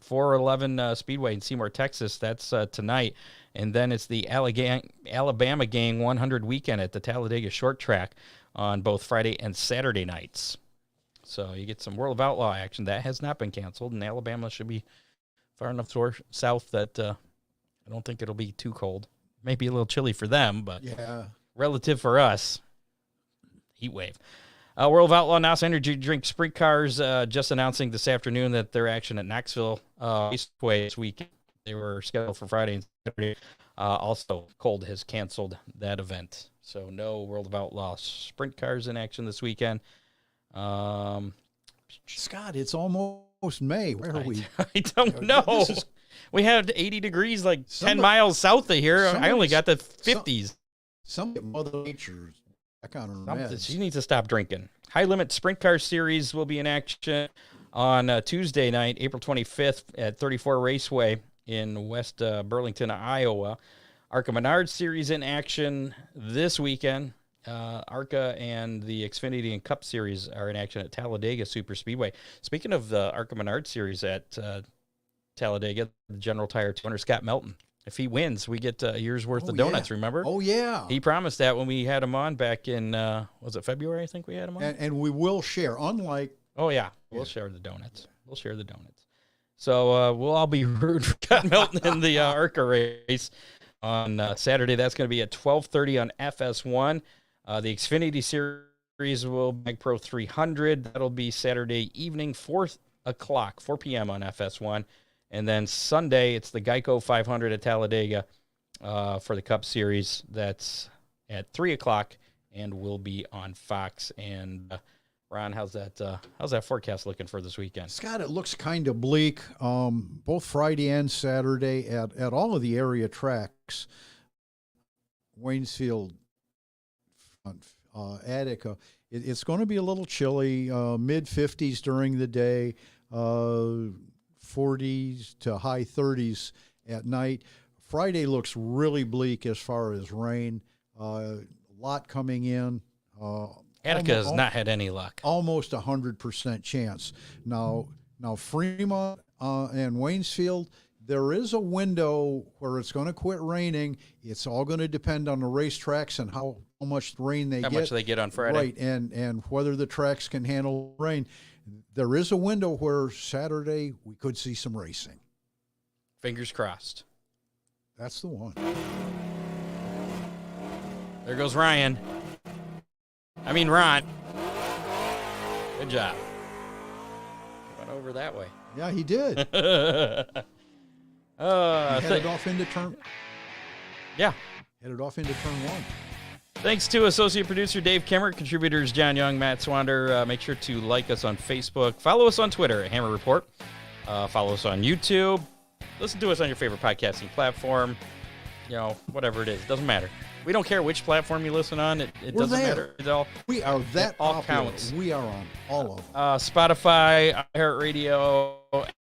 411 Speedway in Seymour, Texas. That's tonight. And then it's the Alabama Gang 100 weekend at the Talladega Short Track on both Friday and Saturday nights. So you get some World of Outlaw action. That has not been canceled, and Alabama should be far enough south that I don't think it'll be too cold. Maybe a little chilly for them, but relative for us, heat wave. World of Outlaw NOS Energy Drink Sprint Cars just announcing this afternoon that their action at Knoxville Raceway this weekend. They were scheduled for Friday and Saturday. Also, Cold has canceled that event. So no World of Outlaw Sprint Cars in action this weekend. Scott, it's almost May. Where are we? I don't know. We had 80 degrees 10 miles south of here. I only got the 50s. Some Mother Nature's on her meds. She needs to stop drinking. High Limit Sprint Car Series will be in action on Tuesday night, April 25th at 34 Raceway in West Burlington, Iowa. ARCA Menard Series in action this weekend. ARCA and the Xfinity and Cup Series are in action at Talladega Super Speedway. Speaking of the ARCA Menard Series at Talladega, the General Tire 200, Scott Melton. If he wins, we get a year's worth of donuts, remember? Oh, yeah. He promised that when we had him on back in, was it February, I think we had him on? And we will share, unlike... Oh, yeah. We'll share the donuts. We'll share the donuts. So we'll all be rooting for Scott Melton in the ARCA race on Saturday. That's going to be at 12:30 on FS1. The Xfinity Series will be Pro 300. That'll be Saturday evening, 4 p.m. on FS1. And then Sunday, it's the Geico 500 at Talladega for the Cup Series. That's at 3 o'clock and will be on Fox. And Ron, how's that forecast looking for this weekend? Scott, it looks kind of bleak. Both Friday and Saturday at all of the area tracks, Waynesfield, Attica. It's going to be a little chilly, mid-50s during the day, 40s to high 30s at night. Friday looks really bleak as far as rain. A lot coming in. Attica has not had any luck. Almost 100% chance. Now Fremont and Waynesfield, there is a window where it's going to quit raining. It's all going to depend on the racetracks and how much rain they get. How much they get on Friday. Right, and whether the tracks can handle rain. There is a window where Saturday we could see some racing. Fingers crossed. That's the one. There goes Ron. Good job. Went over that way. Yeah, he did. He headed off into turn. Yeah. Headed off into turn one. Thanks to associate producer Dave Kemmer, contributors John Young, Matt Swander. Make sure to like us on Facebook. Follow us on Twitter at Hammer Report. Follow us on YouTube. Listen to us on your favorite podcasting platform. Whatever it is. Doesn't matter. We don't care which platform you listen on. It doesn't matter at all. We are that all popular. Counts. We are on all of them. Spotify, iHeartRadio.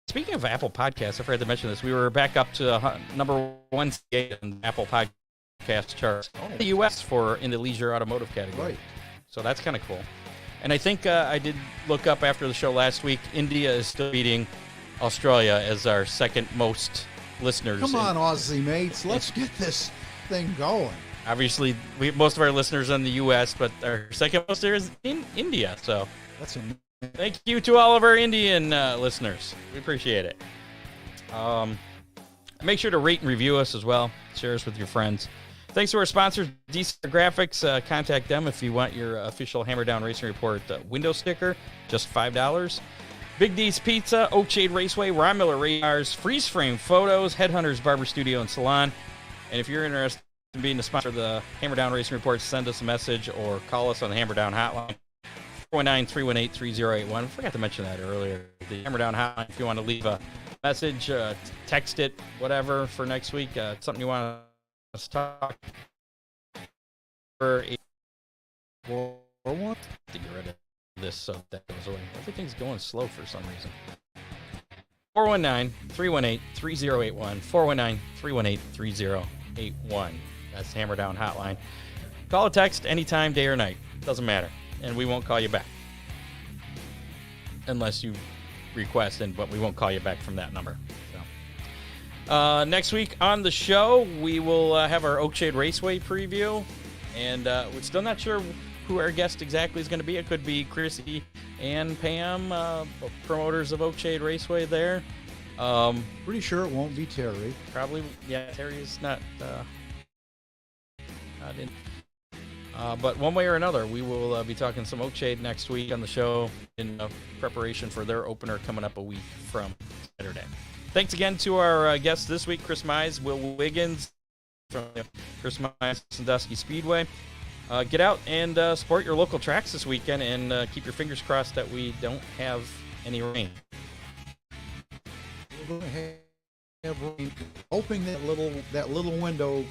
Speaking of Apple Podcasts, I forgot to mention this. We were back up to number 1 in Apple Podcast charts in the U.S. in the leisure automotive category. Right. So that's kind of cool. And I think I did look up after the show last week. India is still beating Australia as our second most listeners. Come on, Aussie mates. Let's get this thing going. Obviously, most of our listeners are in the U.S., but our second most is in India. So that's thank you to all of our Indian listeners. We appreciate it. Make sure to rate and review us as well. Share us with your friends. Thanks to our sponsors, DC Graphics. Contact them if you want your official Hammer Down Racing Report window sticker, just $5. Big D's Pizza, Oakshade Raceway, Ron Miller Radars, Freeze Frame Photos, Headhunters Barber Studio and Salon. And if you're interested in being a sponsor of the Hammer Down Racing Report, send us a message or call us on the Hammer Down hotline, 419-318-3081. I forgot to mention that earlier. The Hammer Down hotline, if you want to leave a message, text it, whatever, for next week, something you want us to talk for. To get rid of this so that goes away. Everything's going slow for some reason. 419-318-3081. 419-318-3081. That's the Hammer Down hotline. Call or text anytime, day or night. Doesn't matter. And we won't call you back. Unless you request, but we won't call you back from that number. So. Next week on the show, we will have our Oakshade Raceway preview. And we're still not sure who our guest exactly is going to be. It could be Chrissy and Pam, promoters of Oakshade Raceway there. Pretty sure it won't be Terry. Probably, yeah. Terry is not in. But one way or another, we will be talking some Oakshade next week on the show in preparation for their opener coming up a week from Saturday. Thanks again to our guests this week, Chris Mize, Will Wiggins from Chris Mize, Sandusky Speedway. Get out and support your local tracks this weekend and keep your fingers crossed that we don't have any rain. We're going to have rain. Hoping that little window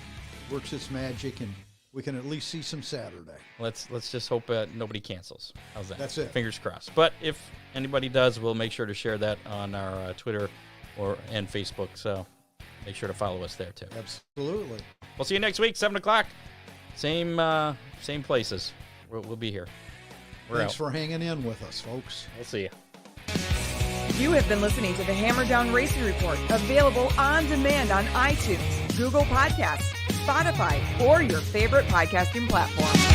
works its magic and we can at least see some Saturday. Let's just hope nobody cancels. How's that? That's it. Fingers crossed. But if anybody does, we'll make sure to share that on our Twitter and Facebook. So make sure to follow us there too. Absolutely. We'll see you next week, 7 o'clock. Same places. We'll be here. Thanks for hanging in with us, folks. We'll see you. You have been listening to the Hammer Down Racing Report, available on demand on iTunes, Google Podcasts, Spotify, or your favorite podcasting platform.